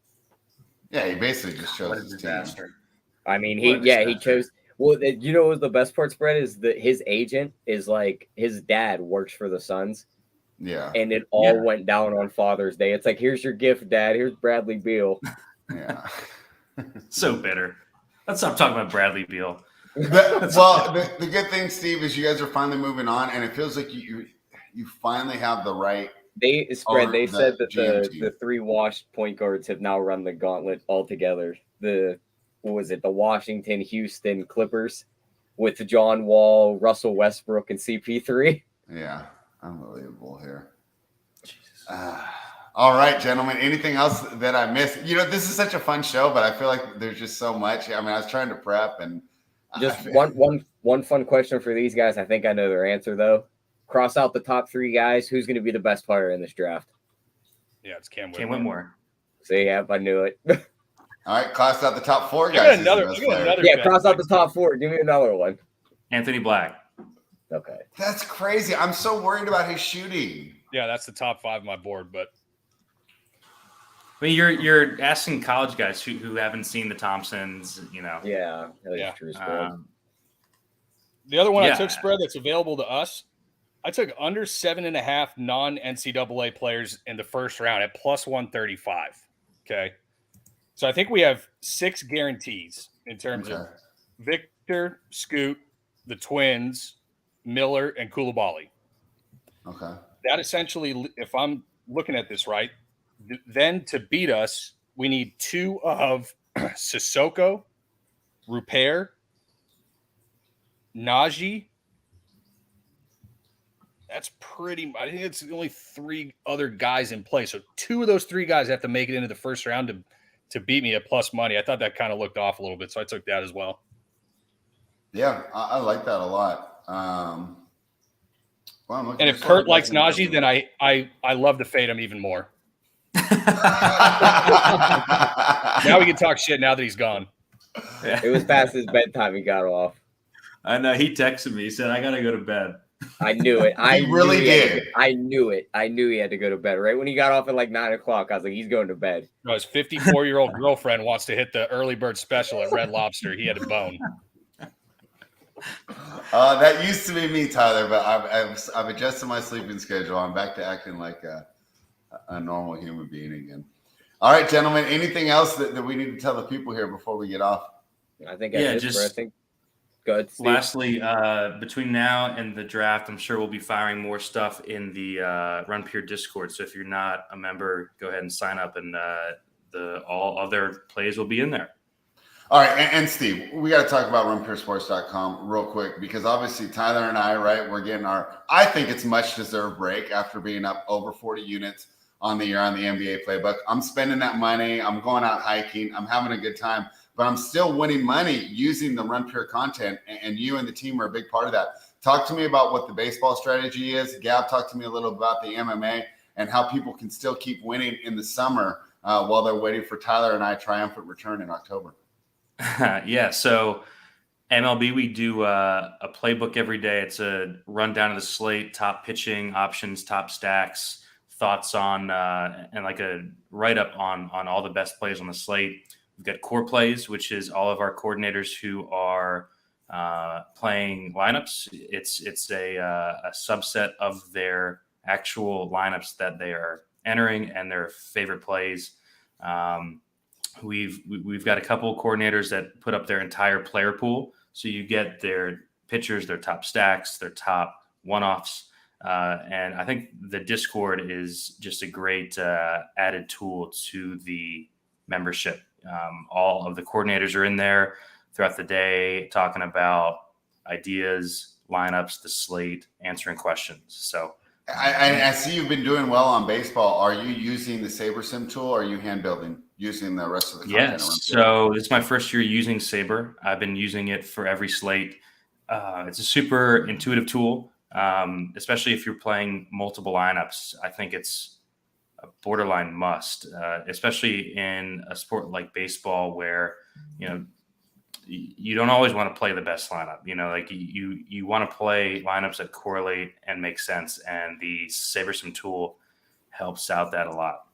Yeah, he basically just chose his disaster. team. I mean, he chose. Well, you know what the best part, Spread, is that his agent is like his dad works for the Suns. Yeah. And it all went down on Father's Day. It's like, here's your gift, Dad. Here's Bradley Beal. Yeah. So bitter. Let's stop talking about Bradley Beal. The good thing, Steve, is you guys are finally moving on, and it feels like you finally have the right. They said that the 3 washed point guards have now run the gauntlet altogether. The Washington, Houston Clippers with John Wall, Russell Westbrook, and CP3. Yeah, unbelievable here. Jesus. All right, gentlemen. Anything else that I missed? You know, this is such a fun show, but I feel like there's just so much. I mean, I was trying to prep and just one fun question for these guys. I think I know their answer though. Cross out the top 3 guys. Who's going to be the best player in this draft? Yeah, it's Cam Whitmore. See, yeah, I knew it. All right, cross out the top 4 guys. Cross out the top 4. Give me another one. Anthony Black. Okay. That's crazy. I'm so worried about his shooting. Yeah, that's the top 5 on my board, but I mean, you're asking college guys who haven't seen the Thompsons, you know. Yeah, that's true. The other one I took, Spread, that's available to us, I took under 7.5 non-NCAA players in the first round at plus 135. Okay. So I think we have 6 guarantees in terms of Victor, Scoot, the Twins, Miller, and Koulibaly. Okay. That essentially, if I'm looking at this right, then to beat us, we need 2 of Sissoko, Rupert, Najee. That's pretty. I think it's only 3 other guys in play. So 2 of those 3 guys have to make it into the first round to beat me at plus money. I thought that kind of looked off a little bit, so I took that as well. Yeah, I like that a lot. And if Kurt likes Najee, then I love to fade him even more. Now we can talk shit now that he's gone. Yeah. It was past his bedtime. He got off. I know. He texted me. He said, I got to go to bed. I knew it. He really did. I knew it. I knew he had to go to bed. Right when he got off at like 9 o'clock, I was like, he's going to bed. No, his 54-year-old girlfriend wants to hit the early bird special at Red Lobster. He had a bone. That used to be me, Tyler, but I've adjusted my sleeping schedule. I'm back to acting like a normal human being again. All right, gentlemen. Anything else that we need to tell the people here before we get off? I think go ahead, Steve. Lastly, between now and the draft, I'm sure we'll be firing more stuff in the Run Pure Discord. So if you're not a member, go ahead and sign up, and all other plays will be in there. All right, and Steve, we got to talk about runpuresports.com real quick because obviously Tyler and I, right, we're getting I think it's much deserved break after being up over 40 units on the year on the NBA playbook. I'm spending that money. I'm going out hiking. I'm having a good time, but I'm still winning money using the Run Pure content, and you and the team are a big part of that. Talk to me about what the baseball strategy is. Gab, talk to me a little about the MMA and how people can still keep winning in the summer while they're waiting for Tyler and I triumphant return in October. Yeah. So MLB, we do a playbook every day. It's a rundown of the slate, top pitching options, top stacks, thoughts on, and like a write-up on all the best plays on the slate. We've got core plays, which is all of our coordinators who are playing lineups. It's a subset of their actual lineups that they are entering and their favorite plays. We've got a couple of coordinators that put up their entire player pool. So you get their pitchers, their top stacks, their top one-offs. And I think the Discord is just a great added tool to the membership. All of the coordinators are in there throughout the day talking about ideas, lineups, the slate, answering questions. So I see you've been doing well on baseball. Are you using the SaberSim tool or are you hand building using the rest of the content? Yes. So this is my first year using Saber. I've been using it for every slate. It's a super intuitive tool, especially if you're playing multiple lineups. I think it's a borderline must, especially in a sport like baseball where, you don't always want to play the best lineup. Like you want to play lineups that correlate and make sense. And the SaberSim tool helps out that a lot.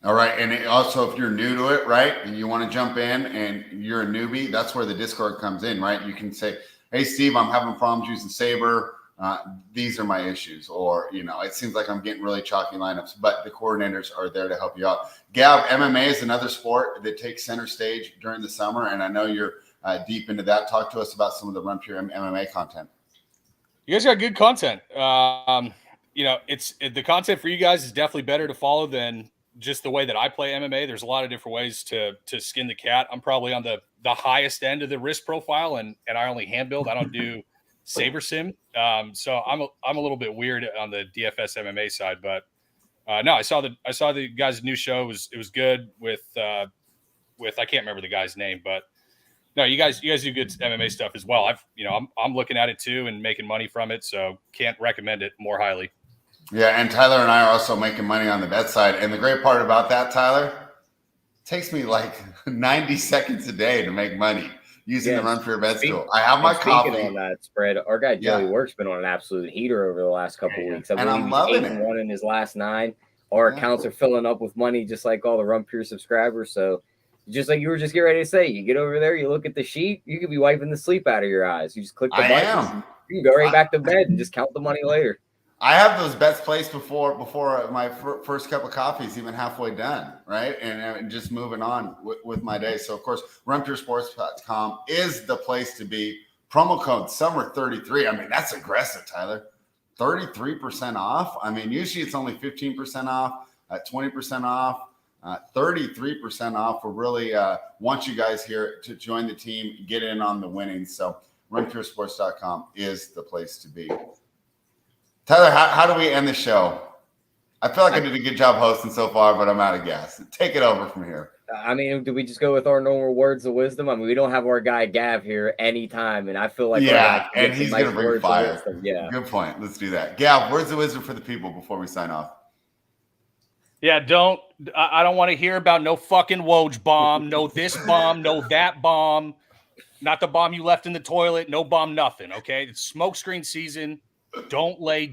All right. And also, if you're new to it, right, and you want to jump in and you're a newbie, that's where the Discord comes in, right? You can say, hey, Steve, I'm having problems using Saber. These are my issues. Or, it seems like I'm getting really chalky lineups, but the coordinators are there to help you out. Gav, MMA is another sport that takes center stage during the summer, and I know you're deep into that. Talk to us about some of the Run Pure MMA content. You guys got good content. It's the content for you guys is definitely better to follow than just the way that I play MMA. There's a lot of different ways to skin the cat. I'm probably on the highest end of the risk profile, and I only hand build. I don't do SaberSim. So I'm a little bit weird on the DFS MMA side, but no, I saw the guy's new show. It was good with I can't remember the guy's name, but no, you guys do good MMA stuff as well. I'm looking at it too and making money from it, so can't recommend it more highly. Yeah, and Tyler and I are also making money on the bet side. And the great part about that, Tyler, it takes me like 90 seconds a day to make money using the Run for Your Bets tool. I have my coffee. Speaking on that spread, our guy Joey Work's been on an absolute heater over the last couple of weeks. I believe I'm loving he's it. 8-1 in his last 9. Our accounts are filling up with money just like all the Run Pure subscribers. So just like you were just getting ready to say, you get over there, you look at the sheet, you could be wiping the sleep out of your eyes. You just click the button. You can go right back to bed and just count the money later. I have those bets placed before my first cup of coffee is even halfway done, right? And just moving on with my day. So, of course, runpuresports.com is the place to be. Promo code SUMMER33. I mean, that's aggressive, Tyler. 33% off. I mean, usually it's only 15% off, 20% off, 33% off. We really want you guys here to join the team, get in on the winnings. So, runpuresports.com is the place to be. Tyler, how do we end the show? I feel like I did a good job hosting so far, but I'm out of gas. Take it over from here. I mean, do we just go with our normal words of wisdom? I mean, we don't have our guy Gav here anytime, and I feel like and he's going to bring fire. Yeah, good point. Let's do that. Gav, words of wisdom for the people before we sign off. Yeah, I don't want to hear about no fucking Woj bomb, no this bomb, no that bomb, not the bomb you left in the toilet, no bomb, nothing. Okay, it's smokescreen season. Don't lay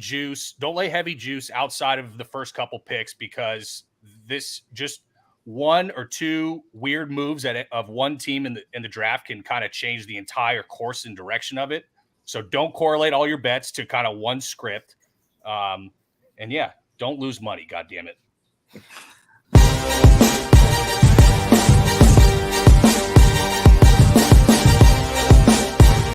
heavy juice outside of the first couple picks because this just one or two weird moves of one team in the draft can kind of change the entire course and direction of it. So don't correlate all your bets to kind of one script. And don't lose money. God damn it.